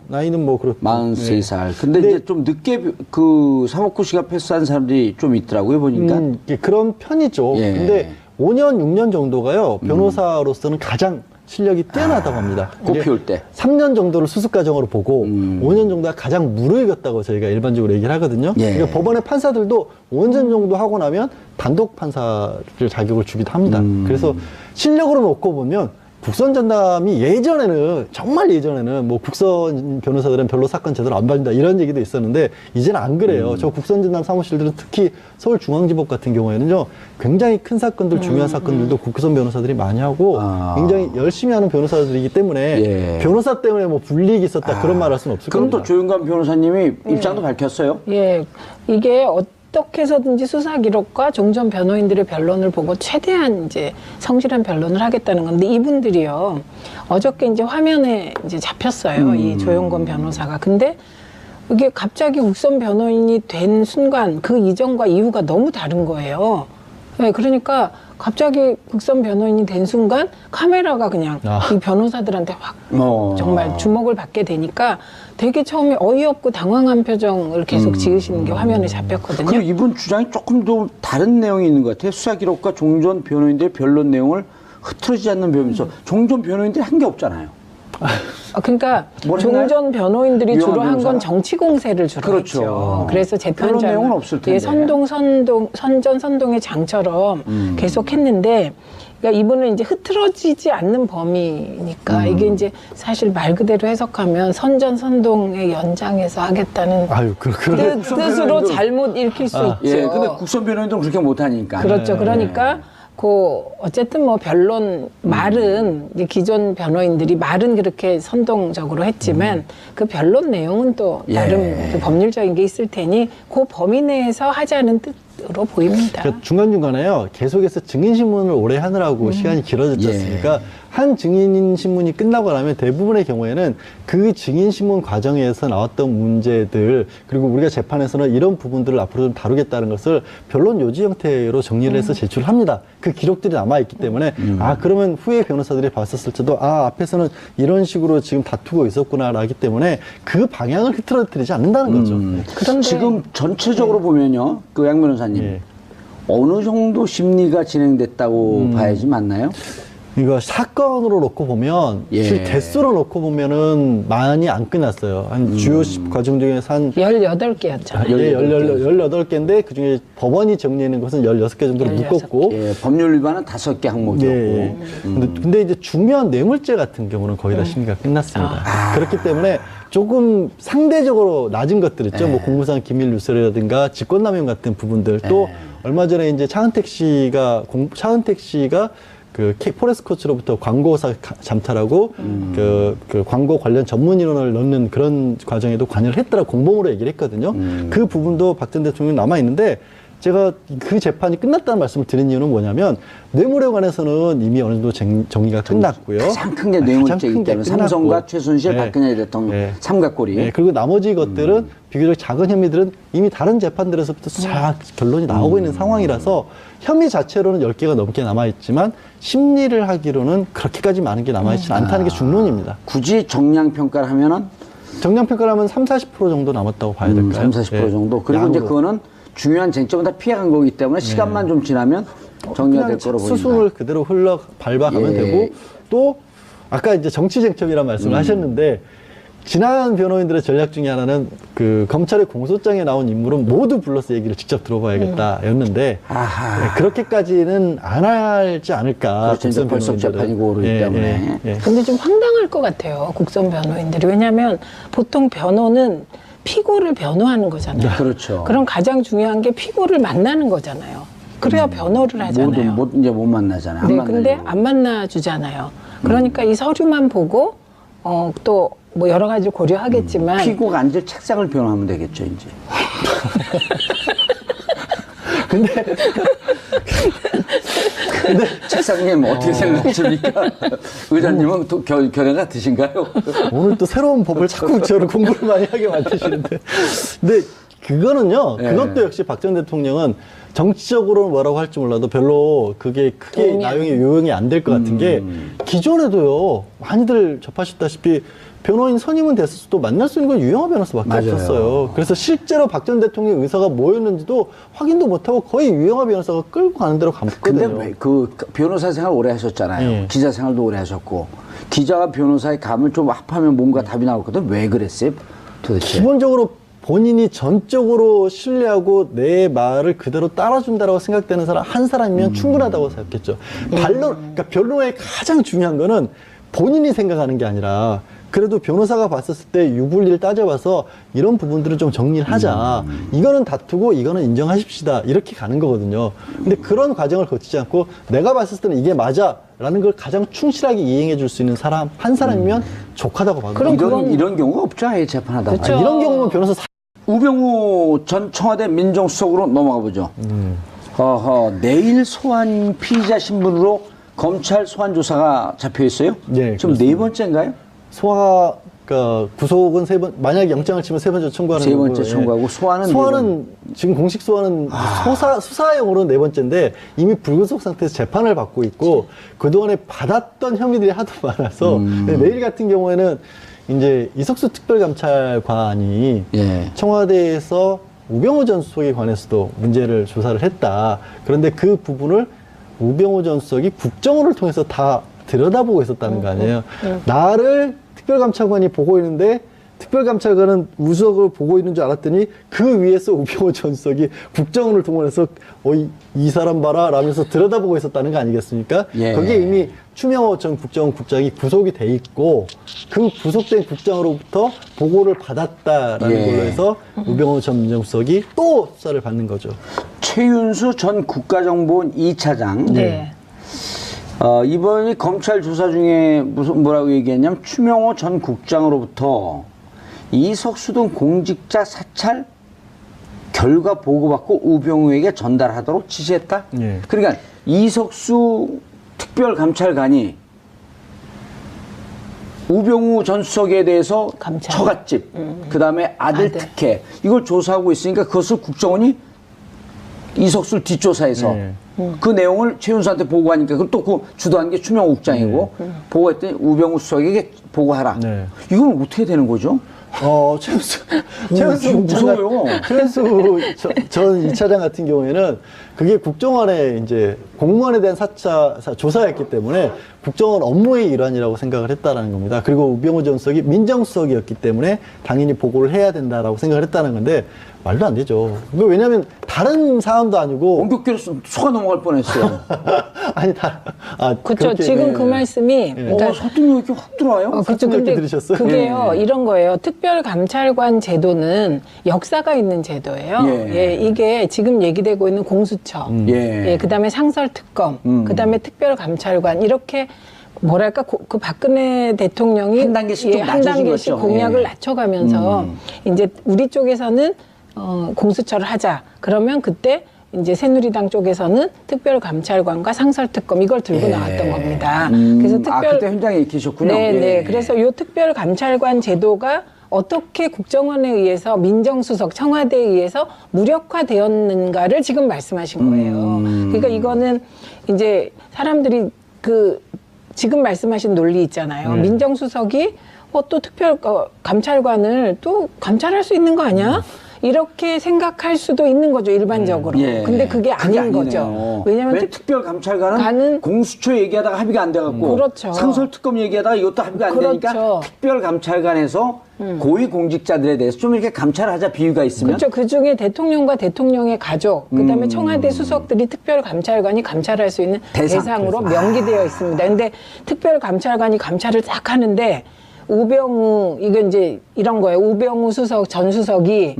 나이는 뭐 그렇고 43살. 근데 이제 좀 늦게 그 사법고 시가 패스한 사람들이 좀 있더라고요, 보니까. 그런 편이죠. 예. 근데 5년, 6년 정도가요, 변호사로서는 가장 실력이 뛰어나다고 합니다. 꽃피울 때. 3년 정도를 수습 과정으로 보고 5년 정도가 가장 무르익었다고 저희가 일반적으로 얘기를 하거든요. 예. 그러니까 법원의 판사들도 5년 정도 하고 나면 단독 판사를 자격을 주기도 합니다. 그래서 실력으로 놓고 보면 국선 전담이 예전에는 정말 예전에는 뭐 국선 변호사들은 별로 사건 제대로 안 봐준다 이런 얘기도 있었는데 이제는 안 그래요. 저 국선 전담 사무실들은 특히 서울중앙지법 같은 경우에는요 굉장히 큰 사건들 중요한 사건들도 국선 변호사들이 많이 하고 굉장히 열심히 하는 변호사들이기 때문에 예. 변호사 때문에 뭐 불이익이 있었다 그런 말 할 수는 없을 그럼 겁니다. 또 조윤관 변호사님이 입장도 밝혔어요? 예, 이게 어떻게 해서든지 수사 기록과 종전 변호인들의 변론을 보고 최대한 이제 성실한 변론을 하겠다는 건데 이분들이요 어저께 이제 화면에 이제 잡혔어요 이 조영건 변호사가. 근데 이게 갑자기 국선 변호인이 된 순간 그 이전과 이후가 너무 다른 거예요. 네, 그러니까 갑자기 국선 변호인이 된 순간 카메라가 그냥 이 변호사들한테 확 정말 주목을 받게 되니까 되게 처음에 어이없고 당황한 표정을 계속 지으시는 게 화면에 잡혔거든요. 그리고 이분 주장이 조금 더 다른 내용이 있는 것 같아요. 수사 기록과 종전 변호인들의 변론 내용을 흐트러지지 않는 배우면서 종전 변호인들이 한 게 없잖아요. 그러니까 뭘 종전 변호인들이 주로 유한 한 건 변호사가? 정치 공세를 주로 그렇죠. 했죠. 그래서 그런 내용은 없을 텐데. 선전선동의 장처럼 계속 했는데 그러니까 이분은 이제 흐트러지지 않는 범위니까 이게 이제 사실 말 그대로 해석하면 선전선동의 연장에서 하겠다는 뜻으로 잘못 읽힐 수 있죠. 예, 근데 국선 변호인들은 그렇게 못하니까. 그렇죠. 그러니까 어쨌든 뭐 변론 말은 이제 기존 변호인들이 말은 그렇게 선동적으로 했지만 그 변론 내용은 또 나름 그 법률적인 게 있을 테니 그 범위 내에서 하자는 뜻으로 보입니다. 그러니까 중간중간에요 계속해서 증인신문을 오래 하느라고 시간이 길어졌지 않습니까? 한 증인신문이 끝나고 나면 대부분의 경우에는 그 증인신문 과정에서 나왔던 문제들 그리고 우리가 재판에서는 이런 부분들을 앞으로 좀 다루겠다는 것을 변론 요지 형태로 정리를 해서 제출합니다. 그 기록들이 남아있기 때문에 그러면 후에 변호사들이 봤었을 때도 앞에서는 이런 식으로 지금 다투고 있었구나라기 때문에 그 방향을 흐트러뜨리지 않는다는 거죠. 그런데 지금 전체적으로 보면요. 그 양 변호사님. 어느 정도 심리가 진행됐다고 봐야지 맞나요? 이거 사건으로 놓고 보면 실 개수로 놓고 보면은 많이 안 끝났어요. 한 주요 과정 중에서 한 18개였잖아요. 18개인데 그중에 법원이 정리하는 것은 16개 정도로 묶었고 법률 위반은 5개 항목이었고. 근데 이제 중요한 뇌물죄 같은 경우는 거의 다 심리가 끝났습니다. 그렇기 때문에 조금 상대적으로 낮은 것들 있죠. 뭐 공무상 기밀 누설이라든가 직권남용 같은 부분들 또 얼마 전에 이제 차은택 씨가 그 포레스코츠로부터 광고사 잠탈하고 그 광고 관련 전문 인원을 넣는 그런 과정에도 관여를 했더라 공범으로 얘기를 했거든요. 그 부분도 박 전 대통령이 남아 있는데 제가 그 재판이 끝났다는 말씀을 드린 이유는 뭐냐면 뇌물에 관해서는 이미 어느 정도 정리가 끝났고요. 가장 큰 게 뇌물죄이기 때문에 삼성과 최순실, 박근혜 대통령 삼각고리. 그리고 나머지 것들은 비교적 작은 혐의들은 이미 다른 재판들에서부터 쫙 결론이 나오고 있는 상황이라서 혐의 자체로는 10개가 넘게 남아있지만 심리를 하기로는 그렇게까지 많은 게 남아있지는 않다는 게 중론입니다. 굳이 정량평가를 하면은? 정량평가를 하면 30, 40% 정도 남았다고 봐야 될까요? 30, 40% 정도. 그리고 이제 그거는 중요한 쟁점은 다 피해간 거기 때문에 시간만 좀 지나면 정리가 될 거로 보입니다. 수순을 그대로 밟아가면 되고 또 아까 이제 정치 쟁점이라는 말씀을 하셨는데 지난 변호인들의 전략 중에 하나는 그 검찰의 공소장에 나온 인물은 모두 불러서 얘기를 직접 들어봐야겠다였는데 그렇게까지는 안 할지 않을까. 그렇죠. 이제 벌써 재판이 고르기 때문에. 근데 좀 황당할 것 같아요. 국선 변호인들이. 왜냐하면 보통 변호는 피고를 변호하는 거잖아요. 그렇죠. 그럼 가장 중요한 게 피고를 만나는 거잖아요. 그래야 변호를 하잖아요. 이제 못 만나잖아요. 근데 안 만나주잖아요. 그러니까 이 서류만 보고 또 뭐 여러 가지를 고려하겠지만 피고가 앉을 책상을 변호하면 되겠죠, 이제. 근데 책상님 어떻게 생각하십니까? 의장님은 또 견해 같으신가요? 오늘 또 새로운 법을 자꾸 저를 공부를 많이 하게 만드시는데. 근데 그거는요, 예. 그것도 역시 박 전 대통령은 정치적으로는 뭐라고 할지 몰라도 별로 그게 크게 도움이 나용이 요용이 안 될 것 같은 게 기존에도요, 많이들 접하셨다시피 변호인 선임은 됐어도 만날 수 있는 건 유영하 변호사밖에 맞아요. 없었어요. 그래서 실제로 박 전 대통령의 의사가 뭐였는지도 확인도 못하고 거의 유영하 변호사가 끌고 가는 대로 근데 갔거든요. 왜 그 변호사 생활 오래 하셨잖아요. 예. 기자 생활도 오래 하셨고. 기자가 변호사의 감을 좀 합하면 뭔가 답이 나오거든. 왜 그랬어요? 도대체. 기본적으로 본인이 전적으로 신뢰하고 내 말을 그대로 따라준다라고 생각되는 사람 한 사람이면 충분하다고 생각했죠. 그러니까 변호의 가장 중요한 거는 본인이 생각하는 게 아니라 그래도 변호사가 봤었을 때 유불리를 따져봐서 이런 부분들은 좀 정리를 하자. 이거는 다투고 이거는 인정하십시다. 이렇게 가는 거거든요. 근데 그런 과정을 거치지 않고 내가 봤을 때는 이게 맞아. 라는 걸 가장 충실하게 이행해 줄 수 있는 사람 한 사람이면 족하다고 봐요. 이런 경우가 없죠. 아예 재판하다. 그렇죠. 이런 경우는 변호사 우병우 전 청와대 민정수석으로 넘어가 보죠. 내일 소환 피의자 신분으로 검찰 소환 조사가 잡혀 있어요? 네, 지금 네 번째인가요? 소화, 그러니까 구속은 만약에 영장을 치면 세 번째 청구하는 세 번째 거고요. 청구하고 소환은 소환은 지금 공식 소환은 수사용으로 네 번째인데 이미 불구속 상태에서 재판을 받고 있고 그동안에 받았던 혐의들이 하도 많아서 내일 같은 경우에는 이제 이석수 특별감찰관이 예. 청와대에서 우병우 전 수석에 관해서도 문제를 조사를 했다. 그런데 그 부분을 우병우 전 수석이 국정원을 통해서 다 들여다보고 있었다는 거 아니에요. 나를 특별감찰관이 보고 있는데 특별감찰관은 우수석을 보고 있는 줄 알았더니 그 위에서 우병우 전 수석이 국정원을 동원해서 이 사람 봐라 라면서 들여다보고 있었다는 거 아니겠습니까? 예. 거기에 이미 추명호 전 국정원 국장이 구속이 돼 있고 그 구속된 국장으로부터 보고를 받았다라는 예. 걸로 해서 우병우 전 민정수석이 또 수사를 받는 거죠. 최윤수 전 국가정보원 2차장. 네. 이번이 검찰 조사 중에 뭐라고 얘기했냐면 추명호 전 국장으로부터 이석수 등 공직자 사찰 결과 보고받고 우병우에게 전달하도록 지시했다. 예. 그러니까 이석수 특별감찰관이 우병우 전 수석에 대해서 감찰. 처갓집, 그다음에 아들 특혜 이걸 조사하고 있으니까 그것을 국정원이 이석수를 뒷조사해서 그 내용을 최윤수한테 보고하니까 그럼 또 그 주도한 게 추명호 국장이고 보고했더니 우병우 수석에게 보고하라. 네. 이건 어떻게 되는 거죠? 최은수 무서워요. 최은수 전 2차장 같은 경우에는 그게 국정원의 이제 공무원에 대한 조사였기 때문에 국정원 업무의 일환이라고 생각을 했다라는 겁니다. 그리고 우병우 전 수석이 민정수석이었기 때문에 당연히 보고를 해야 된다라고 생각을 했다는 건데 말도 안 되죠. 왜냐하면 다른 사안도 아니고 원격기로 속아 넘어갈 뻔했어요. 아니 그렇죠. 지금 그 말씀이 그러니까 설득력이 이렇게 확 들어와요. 그렇죠. 이렇게 근데 들으셨어요? 그게요, 이런 거예요. 특별감찰관 제도는 역사가 있는 제도예요. 예. 이게 지금 얘기되고 있는 공수처, 예. 그다음에 상설특검, 그다음에 특별감찰관 이렇게 뭐랄까 그 박근혜 대통령이 한 단계씩 좀 한 낮춰진 단계씩 거죠. 공약을 예. 낮춰가면서 이제 우리 쪽에서는 공수처를 하자. 그러면 그때 이제 새누리당 쪽에서는 특별감찰관과 상설특검 이걸 들고 나왔던 겁니다. 그래서 그때 현장에 계셨군요. 네. 예. 그래서 이 특별감찰관 제도가 어떻게 국정원에 의해서 민정수석 청와대에 의해서 무력화되었는가를 지금 말씀하신 거예요. 그러니까 이거는 이제 사람들이 지금 말씀하신 논리 있잖아요. 민정수석이 또 감찰관을 또 감찰할 수 있는 거 아니야? 이렇게 생각할 수도 있는 거죠, 일반적으로. 예. 근데 그게 아닌 아니네요. 거죠. 왜냐면 특별감찰관은 공수처 얘기하다가 합의가 안 돼갖고 그렇죠. 상설특검 얘기하다가 이것도 합의가 안 되니까 그렇죠. 특별감찰관에서 고위공직자들에 대해서 좀 이렇게 감찰하자 비유가 있으면 그렇죠. 그중에 대통령과 대통령의 가족, 그다음에 청와대 수석들이 특별감찰관이 감찰할 수 있는 대상으로 명기되어 있습니다. 근데 특별감찰관이 감찰을 딱 하는데 우병우 이건 이제 이런 거예요. 우병우 수석 전 수석이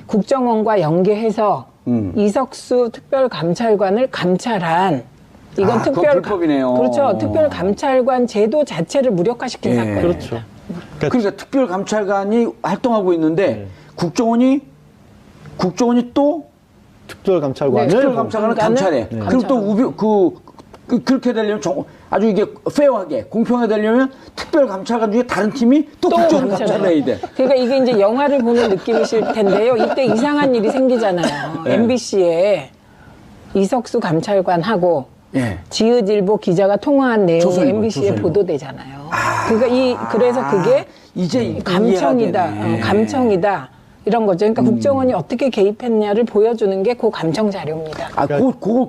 국정원과 연계해서 이석수 특별감찰관을 감찰한 이건 그건 불법이네요. 그렇죠. 특별감찰관 제도 자체를 무력화시킨 사건입니다. 그렇죠. 그러니까 특별감찰관이 활동하고 있는데 국정원이 또 특별감찰관을 특별감찰관을 감찰해. 네. 그럼 또 그렇게 되려면 아주 이게 페어하게 공평하게 되려면 특별감찰관 중에 다른 팀이 또 국정원 감찰을 해야 돼. 그러니까 이게 이제 영화를 보는 느낌이실 텐데요. 이때 이상한 일이 생기잖아요. MBC에 이석수 감찰관하고 예. 지읒일보 기자가 통화한 내용이 조선일보, MBC에 조선일보. 보도되잖아요. 그러니까 그래서 그게 이제 감청이다, 이해가 되네. 감청이다 이런 거죠. 그러니까 국정원이 어떻게 개입했냐를 보여주는 게 그 감청 자료입니다.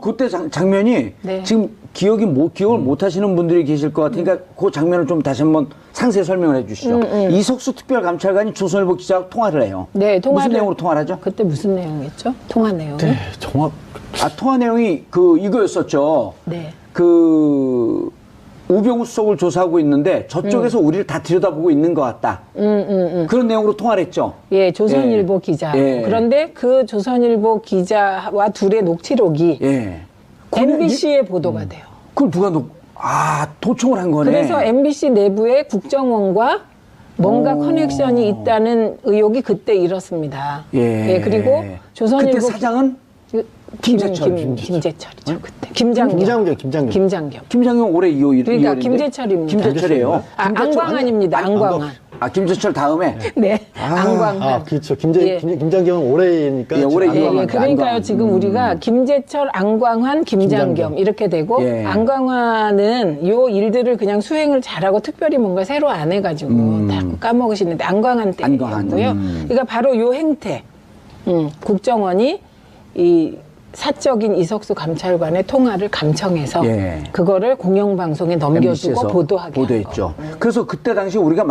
그때 장면이 네. 지금 기억을 못 하시는 분들이 계실 것 같으니까 그 장면을 좀 다시 한번 상세히 설명을 해 주시죠. 이석수 특별감찰관이 조선일보 기자하고 통화를 해요. 네, 무슨 내용으로 통화를 하죠? 그때 무슨 내용이었죠? 통화 내용. 네, 정확. 통화 내용이 이거였었죠. 네. 우병우 수석을 조사하고 있는데 저쪽에서 우리를 다 들여다보고 있는 것 같다. 그런 내용으로 통화를 했죠. 예, 조선일보 기자. 예. 그런데 그 조선일보 기자와 둘의 녹취록이 예. MBC에 보도가 돼요. 그걸 누가 도청을 한 거네. 그래서 MBC 내부에 국정원과 뭔가 커넥션이 있다는 의혹이 그때 일었습니다. 예. 그리고 조선일보 그때 사장은 김재철이죠, 그때. 김장겸. 김장겸 올해 2월. 그러니까 김재철입니다. 김재철이에요. 안광환입니다. 안광환. 김재철 다음에. 네. 안광환. 그렇죠. 예. 김장겸은 올해니까. 예, 올해 예, 그러니까요. 안광환. 지금 우리가 김재철, 안광환, 김장겸 이렇게 되고 예. 안광환은 요 일들을 그냥 수행을 잘하고 특별히 뭔가 새로 안 해가지고 다 까먹으시는데 안광환 때였고요. 그러니까 바로 요 행태, 국정원이 이 사적인 이석수 감찰관의 통화를 감청해서 예. 그거를 공영방송에 넘겨주고 보도하게 보도했죠. 한 거. 그래서 그때 당시 우리가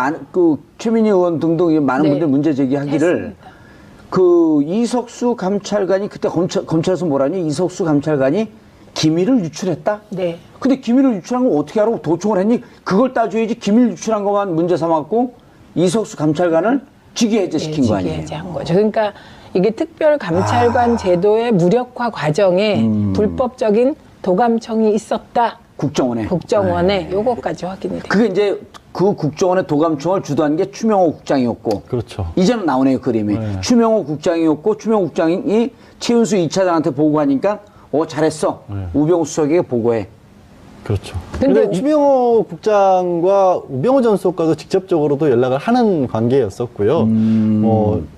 최민희 의원 등등 많은 네. 분들 문제 제기하기를 했습니다. 이석수 감찰관이 그때 검찰에서 뭐라니 이석수 감찰관이 기밀을 유출했다? 네. 근데 기밀을 유출한 거 어떻게 하라고 도청을 했니? 그걸 따져야지 기밀 유출한 것만 문제 삼았고 이석수 감찰관을 직위해제시킨 거 아니에요? 직위해제한 거죠. 그러니까 이게 특별감찰관 제도의 무력화 과정에 불법적인 도감청이 있었다. 국정원에 요거까지 확인이 돼요. 그게 이제 그 국정원의 도감청을 주도한 게 추명호 국장이었고. 그렇죠. 이제는 나오네요, 그림이. 추명호 국장이었고, 추명호 국장이 최은수 2차장한테 보고하니까, 잘했어. 우병우 수석에게 보고해. 그렇죠. 근데 추명호 국장과 우병우 전 수석과도 직접적으로도 연락을 하는 관계였었고요.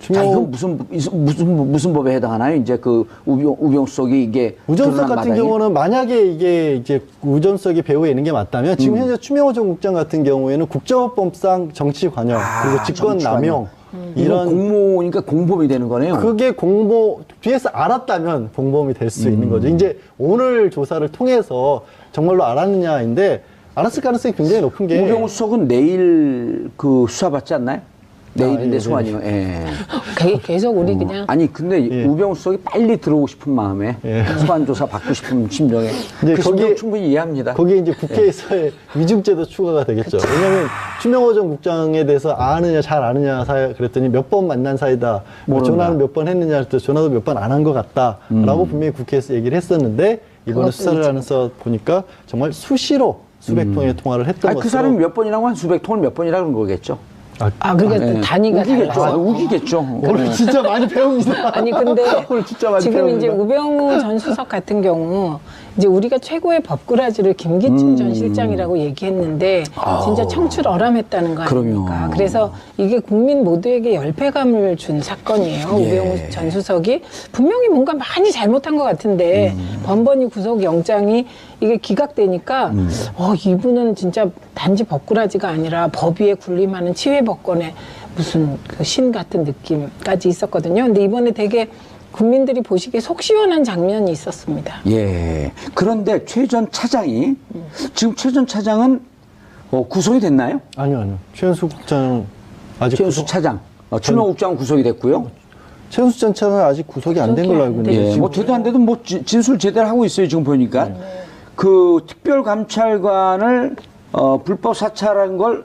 이건 무슨 법에 해당하나요? 이제 우병우 수석이 이게. 우 전 수석 드러난 같은 마당에? 경우는 만약에 이게 이제 우 전 수석이 배후에 있는 게 맞다면 지금 현재 추명호 전 국장 같은 경우에는 국정원법상 정치 관여 그리고 직권 남용 이런 공모니까 공범이 되는 거네요. 그게 뒤에서 알았다면 공범이 될 수 있는 거죠. 이제 오늘 조사를 통해서 정말로 알았느냐인데 알았을 가능성이 굉장히 높은 게 우병우 수석은 내일 수사받지 않나요? 내일인데 소환이요. 예. 계속 우리 그냥 근데 우병우 수석이 빨리 들어오고 싶은 마음에 소환 조사 받고 싶은 심정에 근데 그 심정 충분히 이해합니다. 거기에 이제 국회에서의 위증죄도 추가가 되겠죠. 왜냐하면 추명호 전 국장에 대해서 잘 아느냐 그랬더니 몇 번 만난 사이다. 전화는 몇 번 했느냐 그랬더니 전화도 몇 번 안 한 것 같다라고 분명히 국회에서 얘기를 했었는데 이번에 수사를 하면서 보니까 정말 수시로 수백 통의 통화를 했던 것으로. 그 사람이 몇 번이라고 한 수백 통을 몇 번이라고 그런 거겠죠. 그러니까 단위가 달라서. 우기겠죠. 오늘 진짜 많이 배웁니다. 아니 근데 오늘 진짜 많이 지금 배웁니다. 이제 우병우 전 수석 같은 경우 이제 우리가 최고의 법꾸라지를 김기춘 전 실장이라고 얘기했는데 진짜 청출어람했다는 거 아닙니까? 그럼요. 그래서 이게 국민 모두에게 열패감을 준 사건이에요. 우병우 전 수석이 분명히 뭔가 많이 잘못한 것 같은데 번번이 구속영장이 이게 기각되니까 이분은 진짜 단지 법꾸라지가 아니라 법 위에 군림하는 치외법권의 무슨 신 같은 느낌까지 있었거든요. 근데 이번에 되게 국민들이 보시기에 속 시원한 장면이 있었습니다. 예. 그런데 최 전 차장이 지금 최 전 차장은 구속이 됐나요? 아니요. 최은수 국장은 아직 최은수 차장. 추명호 국장은 구속이 됐고요. 최은수 전 차장은 아직 구속이 안 된 걸로 알고 있는데. 예. 돼도 안 돼도 진술 제대로 하고 있어요. 지금 보니까. 특별감찰관을 불법 사찰한 걸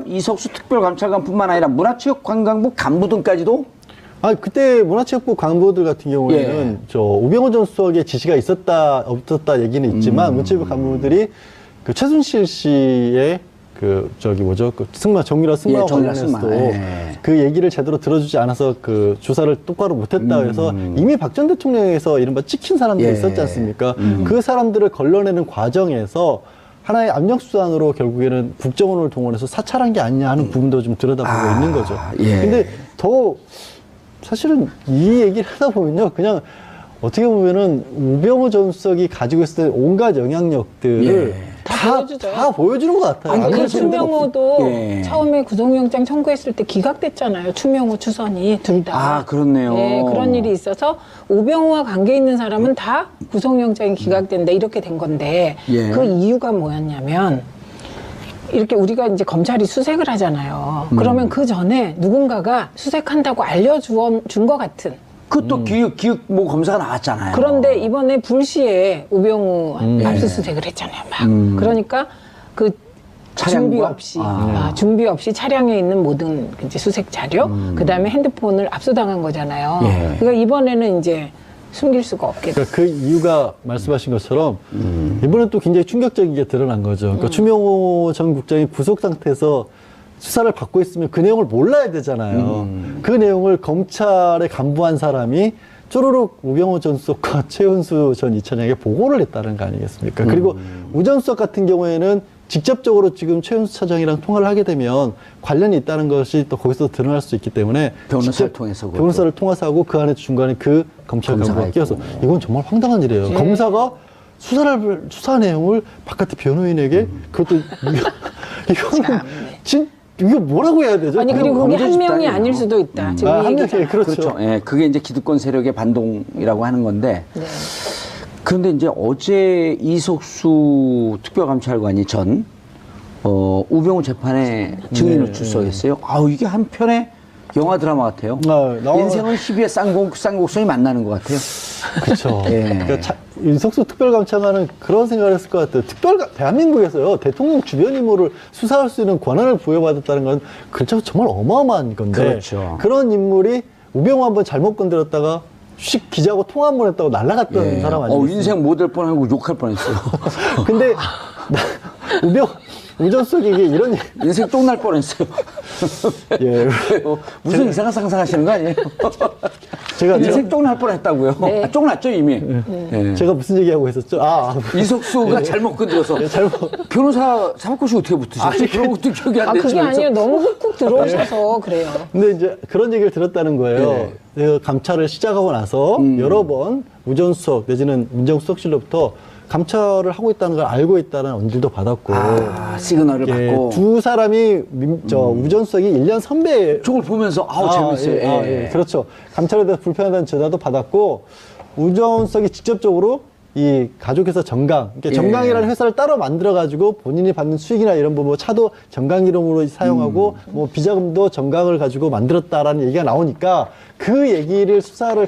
이석수 특별감찰관뿐만 아니라 문화체육관광부 간부 등까지도 그때 문화체육부 간부들 같은 경우에는 우병우 전 수석의 지시가 있었다 없었다 얘기는 있지만 문체부 간부들이 최순실 씨의 정유라 승마 정유라 관련해서도 승마. 그 얘기를 제대로 들어주지 않아서 그 조사를 똑바로 못했다 해서 이미 박 전 대통령에서 이른바 찍힌 사람들이 있었지 않습니까? 그 사람들을 걸러내는 과정에서 하나의 압력수단으로 결국에는 국정원을 동원해서 사찰한 게 아니냐 하는 부분도 좀 들여다보고 있는 거죠. 근데 더 사실은 이 얘기를 하다 보면요, 그냥 어떻게 보면은 우병우 전 수석이 가지고 있을 때 온갖 영향력들을 다 보여주는 것 같아요. 아니, 그 추명호도 처음에 구속영장 청구했을 때 기각됐잖아요. 추명호, 추선이 둘 다. 아, 그렇네요. 네, 그런 일이 있어서 우병우와 관계 있는 사람은 다 구속영장이 기각된다 이렇게 된 건데 그 이유가 뭐였냐면 이렇게 우리가 이제 검찰이 수색을 하잖아요. 그러면 그 전에 누군가가 수색한다고 알려준 것 같은. 그것도 기획 뭐 검사가 나왔잖아요. 그런데 이번에 불시에 우병우 압수수색을 했잖아요. 막. 그러니까 그 준비 없이 차량에 있는 모든 이제 수색 자료, 그다음에 핸드폰을 압수당한 거잖아요. 그러니까 이번에는 이제 숨길 수가 없겠죠. 그러니까 그 이유가 말씀하신 것처럼 이번엔 또 굉장히 충격적인 게 드러난 거죠. 그러니까 추명호 전 국장이 구속 상태에서 수사를 받고 있으면 그 내용을 몰라야 되잖아요. 그 내용을 검찰에 간부한 사람이 쪼르륵 우병우 전 수석과 최은수 전 이차장에게 보고를 했다는 거 아니겠습니까? 그리고 우 전 수석 같은 경우에는 직접적으로 지금 최은수 차장이랑 통화를 하게 되면 관련이 있다는 것이 또 거기서 드러날 수 있기 때문에 변호사를 통해서 변호사를 통해서 하고 그 안에 중간에 그 검찰 간부가 끼어서 이건 정말 황당한 일이에요. 검사가 수사 내용을 바깥의 변호인에게 그것도 이거는 이거 뭐라고 해야 되죠? 아니, 그리고 그게 한 명이 아닐 수도 있다. 지금 한 명이, 그렇죠. 예, 그게 이제 기득권 세력의 반동이라고 하는 건데. 그런데 이제 어제 이석수 특별감찰관이 우병우 재판에 증인으로 출석했어요. 아우, 이게 한편의 영화 드라마 같아요. 인생은 희비의 쌍곡선이 만나는 것 같아요. 그렇죠. 그러니까 이석수 특별감찰관은 그런 생각을 했을 것 같아요. 대한민국에서요, 대통령 주변 인물을 수사할 수 있는 권한을 부여받았다는 건 그렇죠, 정말 어마어마한 건데. 그렇죠. 그런 인물이 우병우 한번 잘못 건드렸다가 기자하고 통화 한 번 했다고 날아갔던 사람 아니겠어요? 인생 못 될 뻔하고 욕할 뻔했어요. 근데 우 전 수석이 이런 인생 똥날 뻔했어요. 무슨 이상한 상상하시는 거 아니에요? 인생 똥날 뻔했다고요. 네. 똥났죠 이미. 제가 무슨 얘기하고 있었죠? 이석수가 잘못 건드려서 변호사 사법고시 어떻게 붙으셨지? 그런 것도 기억이 안 나죠. 그게 아니에요. 너무 훅훅 들어오셔서 그래요. 근데 이제 그런 얘기를 들었다는 거예요. 감찰을 시작하고 나서 여러 번 우 전 수석 내지는 민정수석실로부터 감찰을 하고 있다는 걸 알고 있다는 언질도 받았고. 시그널을 받고. 두 사람이 우 전 수석이 1년 선배예요. 저걸 보면서 재밌어요. 그렇죠. 감찰에 대해서 불편하다는 전화도 받았고, 우 전 수석이 직접적으로 이 가족회사 정강, 그러니까 정강이라는 회사를 따로 만들어가지고 본인이 받는 수익이나 이런 뭐 차도 정강 이름으로 사용하고 뭐 비자금도 정강을 가지고 만들었다라는 얘기가 나오니까 그 얘기를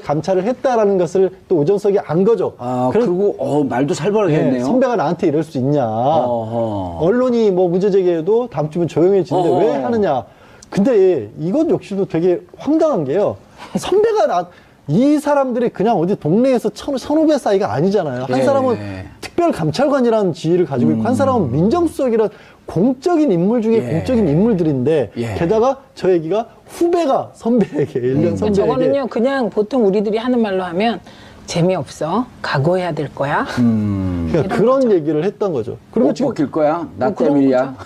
감찰을 했다라는 것을 또 우 전 수석이 안 거죠. 그리고 말도 살벌하겠네요. 선배가 나한테 이럴 수 있냐. 언론이 뭐 문제 제기해도 다음 주면 조용해지는데 왜 하느냐. 근데 이건 역시도 되게 황당한 게요. 선배가 이 사람들이 그냥 어디 동네에서 선후배 사이가 아니잖아요. 한 사람은 특별감찰관이라는 지위를 가지고 있고 한 사람은 민정수석이란 공적인 인물 중에 공적인 인물들인데 게다가 저 얘기가 후배가 선배에게 1년 선배에게 저거는요 그냥 보통 우리들이 하는 말로 하면 재미없어 각오해야 될 거야 그러니까 그런 얘기를 했던 거죠. 그리고 지금 벗길 거야 나 때문이야.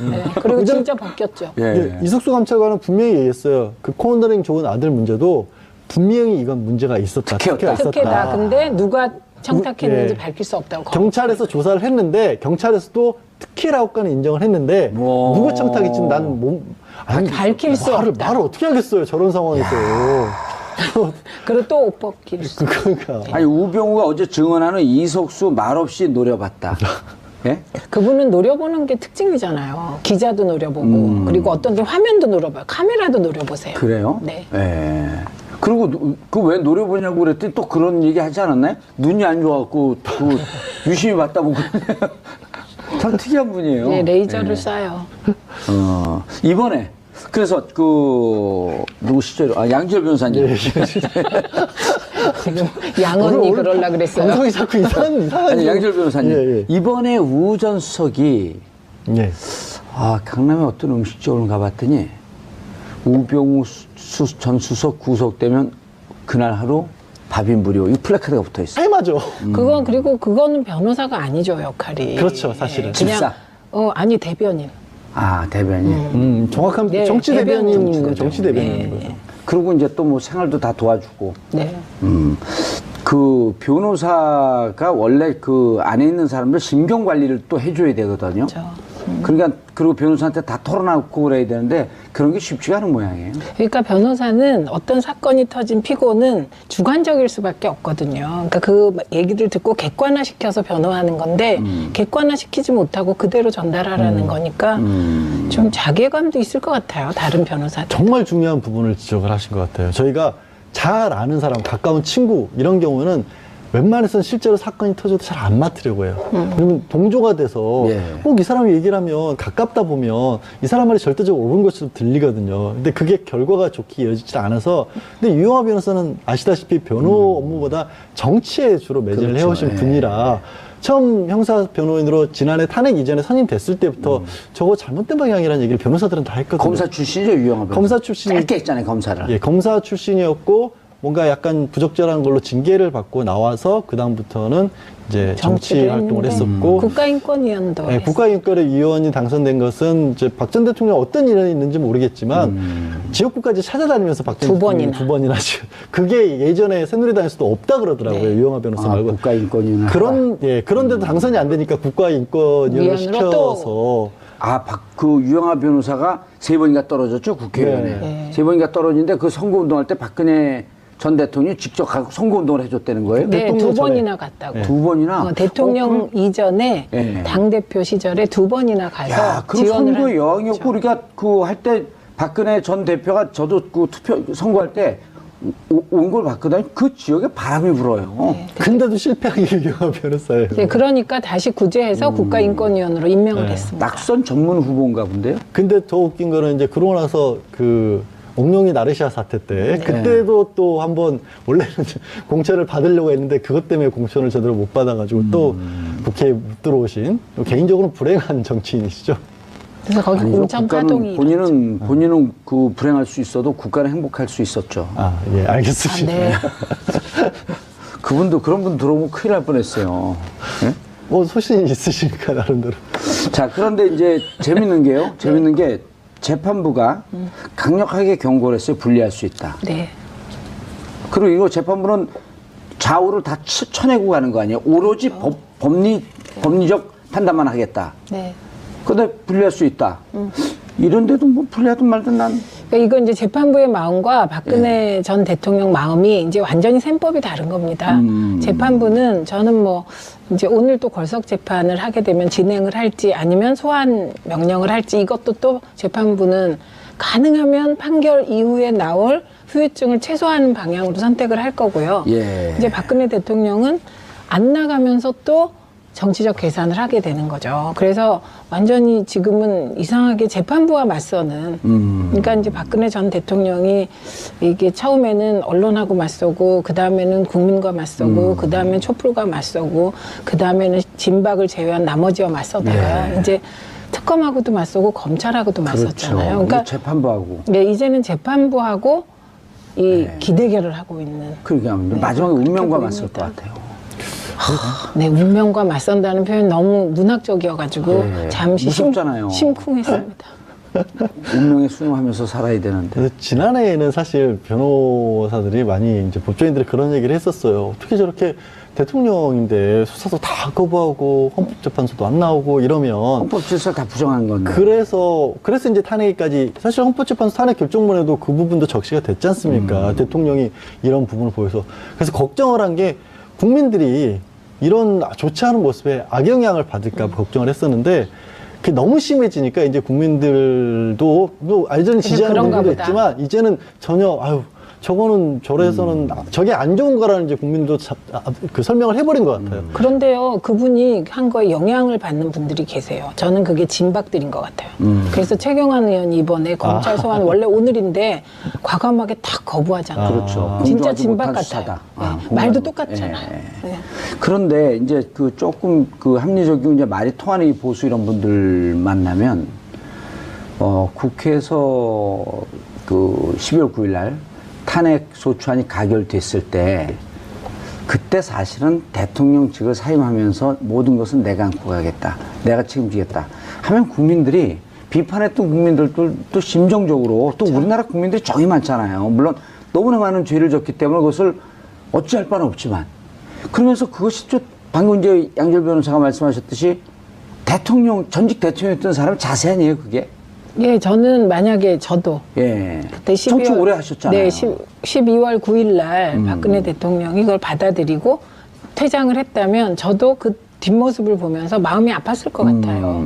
그리고 진짜 벗겼죠. 이석수 감찰관은 분명히 얘기했어요. 그 코너링 좋은 아들 문제도 분명히 이건 문제가 있었다. 특혜다. 근데 누가 청탁했는지 밝힐 수 없다고. 경찰에서 조사를 했는데 경찰에서도 특혜라고까지 인정을 했는데 누구 청탁인지 밝힐 수 없다. 말을 어떻게 하겠어요. 저런 상황에서. 그리고 또 옷 벗길 수. 그러니까. 아니 우병우가 어제 증언하는 이석수 말없이 노려봤다. 예? 그분은 노려보는 게 특징이잖아요. 기자도 노려보고 그리고 어떤 데 화면도 노려봐요. 카메라도 노려보세요. 그래요? 네. 그리고 그 왜 노려보냐고 그랬더니 또 그런 얘기 하지 않았나요? 눈이 안 좋아갖고 유심히 봤다 보고 참 특이한 분이에요. 네, 레이저를 쏴요. 이번에 그래서 누구시죠? 양지열 변호사님. 지금 양언니 그러려고 그랬어요. 방송이 자꾸 이상한 아니 양지열 변호사님. 이번에 우 전 수석이 강남에 어떤 음식점을 가봤더니 우병우 전 수석 구속되면 그날 하루 밥이 무료. 이 플래카드가 붙어 있어. 해마죠. 그리고 그거는 변호사가 아니죠, 역할이. 그렇죠, 사실은. 그냥 집사. 아니 대변인. 대변인. 정확한 네, 정치 대변인 대변인, 정치 대변인 네. 거죠. 그리고 이제 또 뭐 생활도 다 도와주고. 네. 그 변호사가 원래 그 안에 있는 사람들 심경 관리를 또 해줘야 되거든요. 그렇죠. 그러니까 그리고 변호사한테 다 털어놓고 그래야 되는데 그런 게 쉽지가 않은 모양이에요. 그러니까 변호사는 어떤 사건이 터진 피고는 주관적일 수밖에 없거든요. 그러니까 그 얘기를 듣고 객관화시켜서 변호하는 건데 객관화시키지 못하고 그대로 전달하라는 거니까 좀 자괴감도 있을 것 같아요. 다른 변호사들. 정말 중요한 부분을 지적을 하신 것 같아요. 저희가 잘 아는 사람, 가까운 친구 이런 경우는 웬만해서는 실제로 사건이 터져도 잘 안 맡으려고 해요. 그러면 동조가 돼서 예. 꼭 이 사람이 얘기를 하면 가깝다 보면 이 사람 말이 절대적으로 옳은 것처럼 들리거든요. 근데 그게 결과가 좋게 이어지지 않아서 근데 유영하 변호사는 아시다시피 변호 업무보다 정치에 주로 매진을 그렇죠. 해오신 예. 분이라 처음 형사 변호인으로 지난해 탄핵 이전에 선임됐을 때부터 저거 잘못된 방향이라는 얘기를 변호사들은 다 했거든요. 검사 출신이죠, 유영하 변호사. 검사 출신. 짧게 했잖아요, 검사를. 예, 검사 출신이었고 뭔가 약간 부적절한 걸로 징계를 받고 나와서 그 다음부터는 이제 정치 정치를 활동을 했는데 했었고 국가인권위원도 예, 국가인권위원이 당선된 것은 이제 박 전 대통령 어떤 일이 있는지 모르겠지만 지역구까지 찾아다니면서 박 전 두 대통령이 번이나. 두 번이나 지금 그게 예전에 새누리당에서도 없다 그러더라고요. 네. 유영하 변호사 말고 국가인권위원회. 그런데도 당선이 안 되니까 국가인권위원을 위원으로 시켜서 그 유영하 변호사가 3번인가 떨어졌죠, 국회의원에. 네. 3번인가 떨어지는데 그 선거운동할 때 박근혜 전 대통령이 직접 가서 선거운동을 해줬다는 거예요? 네, 대통령 두 번이나 갔다고. 두 번이나? 대통령 이전에 예. 당대표 시절에 2번이나 가서 야, 그럼 지원을 선거 한 여왕이었고, 거죠. 우리가 그 할 때 박근혜 전 대표가 저도 그 선거할 때 온 걸 봤거든요. 그 지역에 바람이 불어요. 근데도 실패한 게 유영하 변호사예요. 네, 그러니까 다시 구제해서 국가인권위원으로 임명을 네. 했습니다. 낙선 전문 후보인가 본데요? 근데 더 웃긴 거는 이제 그러고 나서 그 옥룡이 나르시아 사태 때 그때도 또 한번 원래는 공천을 받으려고 했는데 그것 때문에 공천을 제대로 못 받아가지고 또 국회에 못 들어오신 개인적으로 불행한 정치인이시죠. 그래서 거기 아니죠. 공천 국가는 파동이 본인은 그 불행할 수 있어도 국가는 행복할 수 있었죠. 아, 예, 알겠습니다. 네. 그분도 그런 분 들어오면 큰일 날 뻔했어요. 예? 뭐 소신이 있으시니까 나름대로. 자, 그런데 이제 재밌는 게요. 재밌는 게 재판부가 강력하게 경고를 했어요. 분리할 수 있다. 네. 그리고 이거 재판부는 좌우를 다 쳐내고 가는 거 아니에요. 오로지 법리적 판단만 하겠다. 네. 근데 분리할 수 있다. 이런데도 뭐 분리하든 말든 난 그러니까 이건 이제 재판부의 마음과 박근혜 전 대통령 마음이 이제 완전히 셈법이 다른 겁니다. 재판부는 저는 뭐 이제 오늘 또 걸석 재판을 하게 되면 진행을 할지 아니면 소환 명령을 할지 이것도 또 재판부는 가능하면 판결 이후에 나올 후유증을 최소화하는 방향으로 선택을 할 거고요. 예. 이제 박근혜 대통령은 안 나가면서 또 정치적 계산을 하게 되는 거죠. 그래서 완전히 지금은 이상하게 재판부와 맞서는, 그러니까 이제 박근혜 전 대통령이 이게 처음에는 언론하고 맞서고, 그 다음에는 국민과 맞서고, 그 다음엔 촛불과 맞서고, 그 다음에는 진박을 제외한 나머지와 맞서다가 네. 이제 특검하고도 맞서고 검찰하고도 맞섰잖아요. 그러니까 그러니까 재판부하고 네, 이제는 재판부하고 이 네. 기대결을 하고 있는. 그러니까 마지막에 운명과 맞설 것 같아요. 네, 운명과 맞선다는 표현 너무 문학적이어가지고 네, 잠시 무섭잖아요. 심쿵했습니다. 운명에 순응하면서 살아야 되는데. 그래서 지난해에는 사실 변호사들이 많이 이제 법조인들이 그런 얘기를 했었어요. 어떻게 저렇게 대통령인데 수사도 다 거부하고 헌법재판소도 안 나오고 이러면 헌법 질서를 다 부정한 건데. 그래서 이제 탄핵까지 사실 헌법재판소 탄핵 결정문에도 그 부분도 적시가 됐지 않습니까? 대통령이 이런 부분을 보여서 그래서 걱정을 한 게 국민들이 이런 좋지 않은 모습에 악영향을 받을까 봐 걱정을 했었는데 그게 너무 심해지니까 이제 국민들도 뭐 알전히 지지하는 그런가 분들도 보다. 있지만 이제는 전혀 저거는 저래서는 저게 안 좋은 거라는 이제 국민도 그 설명을 해버린 것 같아요. 그런데요, 그분이 한 거에 영향을 받는 분들이 계세요. 저는 그게 진박들인 것 같아요. 그래서 최경환 의원이 이번에 검찰 소환 원래 오늘인데 과감하게 탁 거부하잖아요. 그렇죠. 진짜 공정하지 진박 못한 같아요. 수사다. 네. 말도 똑같잖아요. 예. 네. 그런데 이제 그 조금 그 합리적이고 이제 말이 통하는 이 보수 이런 분들 만나면 국회에서 그 12월 9일 날 탄핵 소추안이 가결됐을 때 그때 사실은 대통령 직을 사임하면서 모든 것은 내가 안고 가겠다. 내가 책임지겠다. 하면 국민들이 비판했던 국민들도 또 심정적으로 또 우리나라 국민들이 정이 많잖아요. 물론 너무나 많은 죄를 졌기 때문에 그것을 어찌할 바는 없지만 그러면서 그것이 또 방금 이제 양절 변호사가 말씀하셨듯이 대통령, 전직 대통령이었던 사람 자세 아니에요, 그게? 예, 저는 만약에 저도 예. 그때 청취 오래 하셨잖아요. 네, 12월 9일 날 박근혜 대통령이 이걸 받아들이고 퇴장을 했다면 저도 그 뒷모습을 보면서 마음이 아팠을 것 같아요.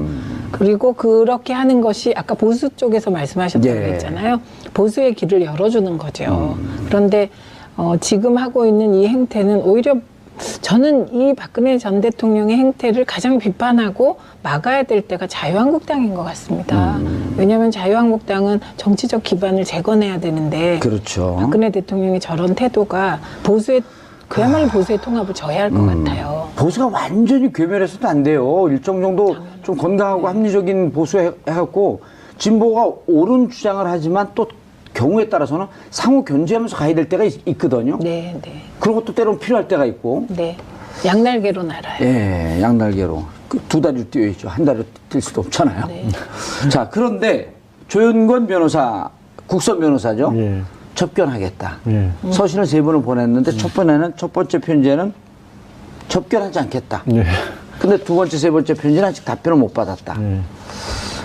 그리고 그렇게 하는 것이 아까 보수 쪽에서 말씀하셨다고 예. 했잖아요. 보수의 길을 열어주는 거죠. 그런데 지금 하고 있는 이 행태는 오히려 저는 이 박근혜 전 대통령의 행태를 가장 비판하고 막아야 될 때가 자유한국당인 것 같습니다. 왜냐하면 자유한국당은 정치적 기반을 재건해야 되는데 그렇죠. 박근혜 대통령의 저런 태도가 보수의 그야말로 보수의 통합을 저해할 것 같아요. 보수가 완전히 괴멸해서도 안 돼요. 일정 정도 좀 건강하고 합리적인 보수 해갖고 진보가 옳은 주장을 하지만 또 경우에 따라서는 상호 견제하면서 가야 될 때가 있거든요. 네, 네, 그런 것도 때로는 필요할 때가 있고. 네. 양날개로 날아요. 예, 양날개로. 두 다리로 뛰어야죠. 한 다리로 뛸 수도 없잖아요. 네. 자, 그런데 조윤건 변호사, 국선 변호사죠. 예. 접견하겠다. 예. 서신을 3번을 보냈는데 첫 번째 편지에는 접견하지 않겠다. 예. 근데 두 번째, 세 번째 편지는 아직 답변을 못 받았다. 예.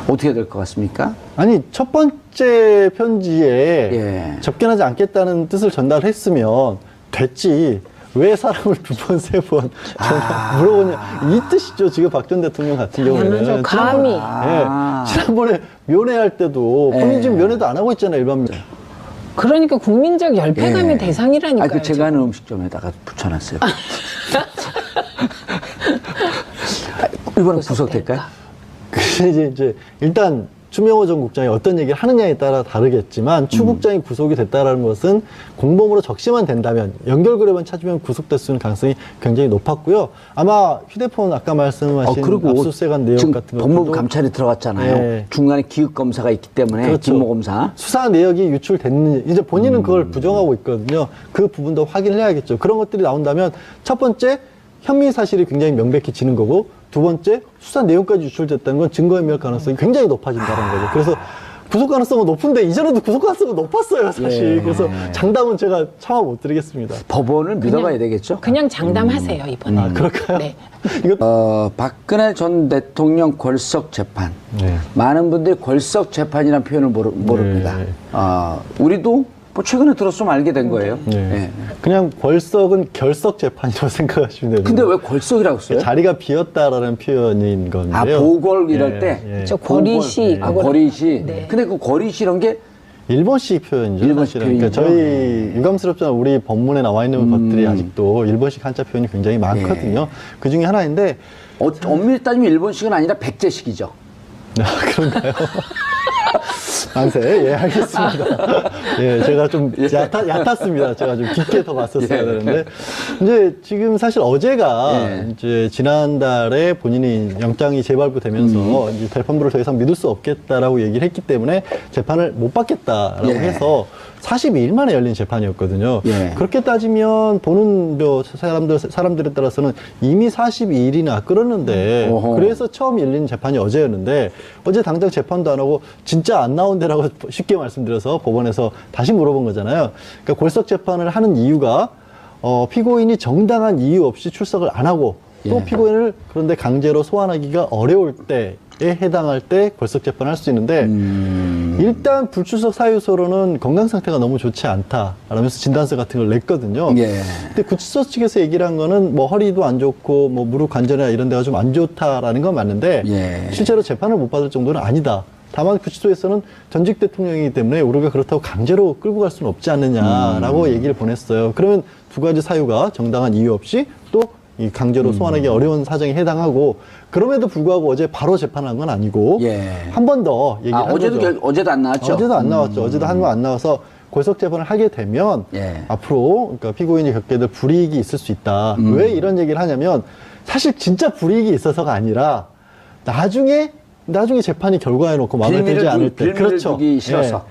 어떻게 될 것 같습니까? 아니 첫 번째 편지에 예. 접견하지 않겠다는 뜻을 전달했으면 됐지. 왜 사람을 2번, 3번 물어보냐. 이 뜻이죠. 지금 박 전 대통령 같은 경우에는. 당연하죠. 감히. 예. 지난번에 면회할 때도 본인 지금 면회도 안 하고 있잖아요. 일반 면. 그러니까 국민적 열패감의 예. 대상이라니까요. 그 제가 하는 음식점에다가 붙여놨어요. 이번에 구속될까요? 그래서 이제 일단 추명호 전 국장이 어떤 얘기를 하느냐에 따라 다르겠지만 추 국장이 구속이 됐다라는 것은 공범으로 적시만 된다면 연결고리만 찾으면 구속될 수 있는 가능성이 굉장히 높았고요. 아마 휴대폰 아까 말씀하신 그리고 압수수색한 내용 지금 같은 법무부 것도 감찰이 들어갔잖아요. 예. 중간에 기획 검사가 있기 때문에 그렇죠. 김모 검사. 수사 내역이 유출됐는지 이제 본인은 그걸 부정하고 있거든요. 그 부분도 확인을 해야겠죠. 그런 것들이 나온다면 첫 번째 혐의 사실이 굉장히 명백히 지는 거고 두 번째 수사 내용까지 유출됐다는 건 증거인멸 가능성이 굉장히 높아진다는 거죠. 그래서 구속 가능성은 높은데 이전에도 구속 가능성은 높았어요, 사실. 예. 그래서 장담은 제가 차마 못 드리겠습니다. 법원을 믿어봐야 되겠죠? 그냥 장담하세요, 이번에. 아, 그럴까요? 네. 이거 박근혜 전 대통령 골석 재판. 네. 많은 분들이 골석 재판이라는 표현을 모릅니다. 네. 우리도 뭐 최근에 들었으면 알게 된 거예요. 네. 예. 그냥 벌석은 결석 재판이라고 생각하시면 됩니다. 근데 왜 골석이라고 써요? 자리가 비었다라는 표현인 건데요. 아, 보궐 이럴 예, 때? 예. 저 거리시. 아, 거리시. 네. 근데 그 거리시 이런 게 일본식 표현이죠. 일본식 사실은. 그러니까 표현이죠. 저희 유감스럽지만 우리 법문에 나와 있는 것들이 아직도 일본식 한자 표현이 굉장히 많거든요. 그 중에 하나인데 엄밀히 따지면 일본식은 아니라 백제식이죠. 그런가요? 만세. 예, 알겠습니다. 예, 제가 좀 얕았습니다. 제가 좀 깊게 더 봤었어야 예. 되는데. 이제 지금 사실 어제가 예. 이제 지난달에 본인이 영장이 재발부되면서 이제 재판부를 더 이상 믿을 수 없겠다라고 얘기를 했기 때문에 재판을 못 받겠다라고 예. 해서 42일 만에 열린 재판이었거든요. 예. 그렇게 따지면 보는 사람들에 따라서는 이미 42일이나 끌었는데 어허. 그래서 처음 열린 재판이 어제였는데 어제 당장 재판도 안 하고 진짜 안 나온대라고 쉽게 말씀드려서 법원에서 다시 물어본 거잖아요. 그러니까 골석 재판을 하는 이유가 피고인이 정당한 이유 없이 출석을 안 하고 또 예. 피고인을 그런데 강제로 소환하기가 어려울 때에 해당할 때 골석 재판을 할 수 있는데 일단 불출석 사유서로는 건강 상태가 너무 좋지 않다 라면서 진단서 같은 걸 냈거든요. 예. 근데 구치소 측에서 얘기를 한 거는 뭐 허리도 안 좋고 뭐 무릎 관절이나 이런 데가 좀 안 좋다라는 건 맞는데 예. 실제로 재판을 못 받을 정도는 아니다. 다만 구치소에서는 전직 대통령이기 때문에 우리가 그렇다고 강제로 끌고 갈 수는 없지 않느냐라고 얘기를 보냈어요. 그러면 두 가지 사유가 정당한 이유 없이 또 이 강제로 소환하기 어려운 사정에 해당하고 그럼에도 불구하고 어제 바로 재판한 건 아니고 예. 한 번 더 얘기를 한 거죠. 어제도 안 나왔죠? 어제도 안 나왔죠. 어제도 한 번 안 나와서 골석 재판을 하게 되면 예. 앞으로 그러니까 피고인이 겪게 될 불이익이 있을 수 있다. 왜 이런 얘기를 하냐면 사실 진짜 불이익이 있어서가 아니라 나중에 나중에 재판이 결과해 놓고 마음에 들지 않을 때 빌미를 주기 싫어서.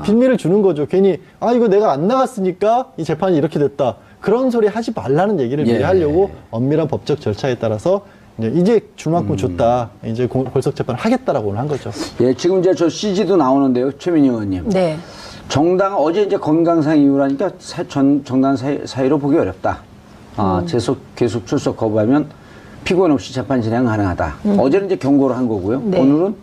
빌미를 주는 거죠. 괜히 이거 내가 안 나갔으니까 이 재판이 이렇게 됐다. 그런 소리 하지 말라는 얘기를 미리 하려고 엄밀한 법적 절차에 따라서 이제 줄 만큼 줬다. 이제 골석 재판을 하겠다라고 한 거죠. 예, 지금 이제 저 CG도 나오는데요, 최민희 의원님. 네. 정당 어제 이제 건강상 이유라니까 정당 사유로 보기 어렵다. 계속 출석 거부하면 피고인 없이 재판 진행 가능하다. 어제는 이제 경고를 한 거고요. 네. 오늘은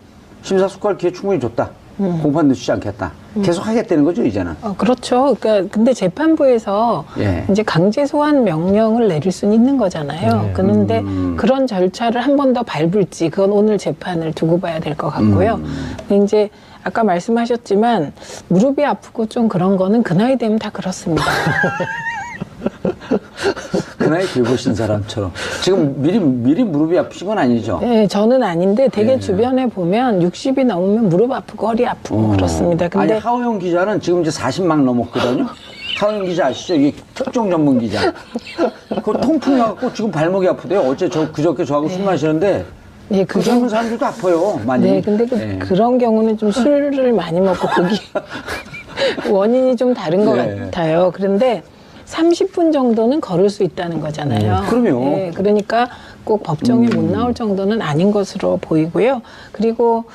심사숙고할 기회 충분히 줬다. 공판 늦추지 않겠다. 계속 하겠다는 거죠, 이제는. 그렇죠. 그러니까 근데 재판부에서 예. 이제 강제 소환 명령을 내릴 수는 있는 거잖아요. 그런데 그런 절차를 한 번 더 밟을지 그건 오늘 재판을 두고 봐야 될 것 같고요. 근데 이제 아까 말씀하셨지만 무릎이 아프고 좀 그런 거는 그 나이 되면 다 그렇습니다. 그 나이 긁으신 사람처럼. 지금 미리 무릎이 아프신 건 아니죠? 네, 저는 아닌데 되게 주변에 보면 60이 넘으면 무릎 아프고 허리 아프고 그렇습니다. 근데 아니, 하호영 기자는 지금 이제 40막 넘었거든요? 하호영 기자 아시죠? 이게 특종 전문 기자. 그 통풍이 와갖고 지금 발목이 아프대요. 어제 그저께 저하고 술 마시는데 네, 그 젊은 사람들도 아파요, 많이. 네, 근데 그런 경우는 좀 술을 많이 먹고 고기 원인이 좀 다른 것 같아요. 그런데 30분 정도는 걸을 수 있다는 거잖아요. 그럼요. 네, 그러니까 꼭 법정에 못 나올 정도는 아닌 것으로 보이고요. 그리고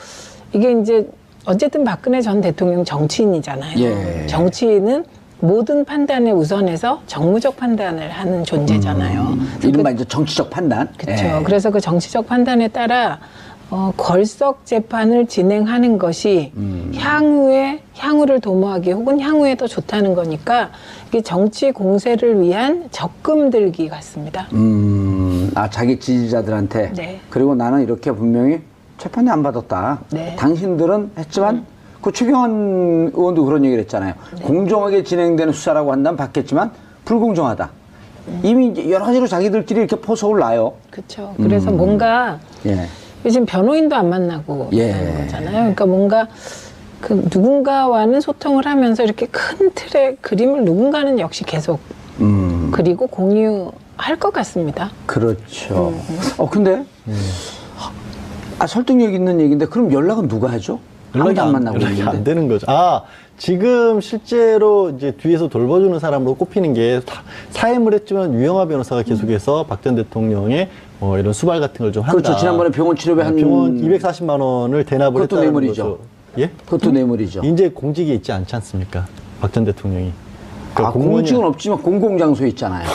이게 이제 어쨌든 박근혜 전 대통령 정치인이잖아요. 예. 정치인은 모든 판단에 우선해서 정무적 판단을 하는 존재잖아요. 이른바 이제 정치적 판단. 그렇죠. 그래서 그 정치적 판단에 따라 걸석 재판을 진행하는 것이 향후를 도모하기 혹은 향후에 더 좋다는 거니까 이게 정치 공세를 위한 적금 들기 같습니다. 자기 지지자들한테. 네. 그리고 나는 이렇게 분명히 재판에 안 받았다. 네. 당신들은 했지만 그 최경환 의원도 그런 얘기를 했잖아요. 공정하게 진행되는 수사라고 한다면 받겠지만 불공정하다. 이미 이제 여러 가지로 자기들끼리 이렇게 포석을 놔요. 그렇죠. 그래서 뭔가 예. 요즘 변호인도 안 만나고 있는 거잖아요. 그러니까 뭔가 그 누군가와는 소통을 하면서 이렇게 큰 틀의 그림을 누군가는 역시 계속 그리고 공유할 것 같습니다. 그렇죠. 근데 설득력 있는 얘기인데 그럼 연락은 누가 하죠? 아무도 안 만나고 연락이 있는데. 안 되는 거죠. 지금 실제로 이제 뒤에서 돌봐주는 사람으로 꼽히는 게 사임을 했지만 유영하 변호사가 계속해서 박 전 대통령의 이런 수발 같은 걸 좀 한다. 그렇죠. 지난번에 병원 치료비 한 병원 240만 원을 대납을 그것도 했다는 뇌물이죠. 거죠. 예? 그것도 뇌물이죠. 이제 공직이 있지 않지 않습니까? 박 전 대통령이. 그러니까 공직은 없지만 공공장소에 있잖아요.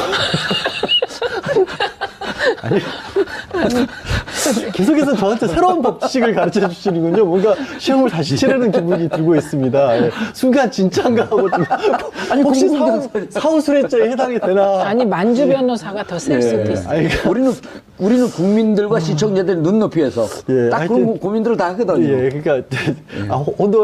계속해서 저한테 새로운 법칙을 가르쳐 주시는군요. 뭔가 시험을 다시 치르는 기분이 들고 있습니다. 예. 순간 진짜인가 하고 좀 혹시 사후수뢰죄에 해당이 되나? 아니 만주 변호사가 더 셀 수도 있어요. 우리는 국민들과 시청자들 눈높이에서 딱 그런 고민들을 다 하거든요. 예, 그러니까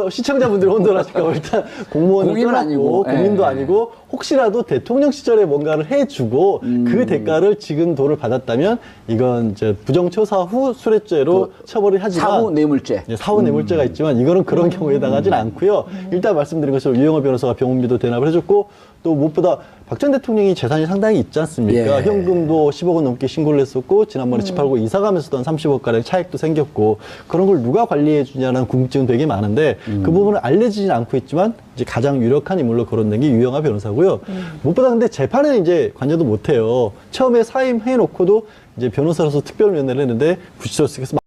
시청자분들 혼돈하실까 일단 공무원은 공인은 아니고, 국민도 아니고 혹시라도 대통령 시절에 뭔가를 해주고 그 대가를 지금 도를 받았다면 이건 이제 부정처사 후 수뢰죄로 처벌을 하지만 사후 뇌물죄. 사후 뇌물죄가 있지만 이거는 그런 경우에 해당하진 않고요. 일단 말씀드린 것처럼 유영하 변호사가 병원비도 대납을 해줬고 또 무엇보다 박 전 대통령이 재산이 상당히 있지 않습니까? 현금도 10억 원 넘게 신고를 했었고 지난번에 집 팔고 이사 가면서도 한 30억가량 차익도 생겼고 그런 걸 누가 관리해 주냐는 궁금증은 되게 많은데 그 부분을 알려지진 않고 있지만 이제 가장 유력한 인물로 거론된 게 유영하 변호사고요. 무엇보다 근데 재판은 이제 관여도 못 해요. 처음에 사임해 놓고도 이제 변호사로서 특별면회를 했는데 구치소에서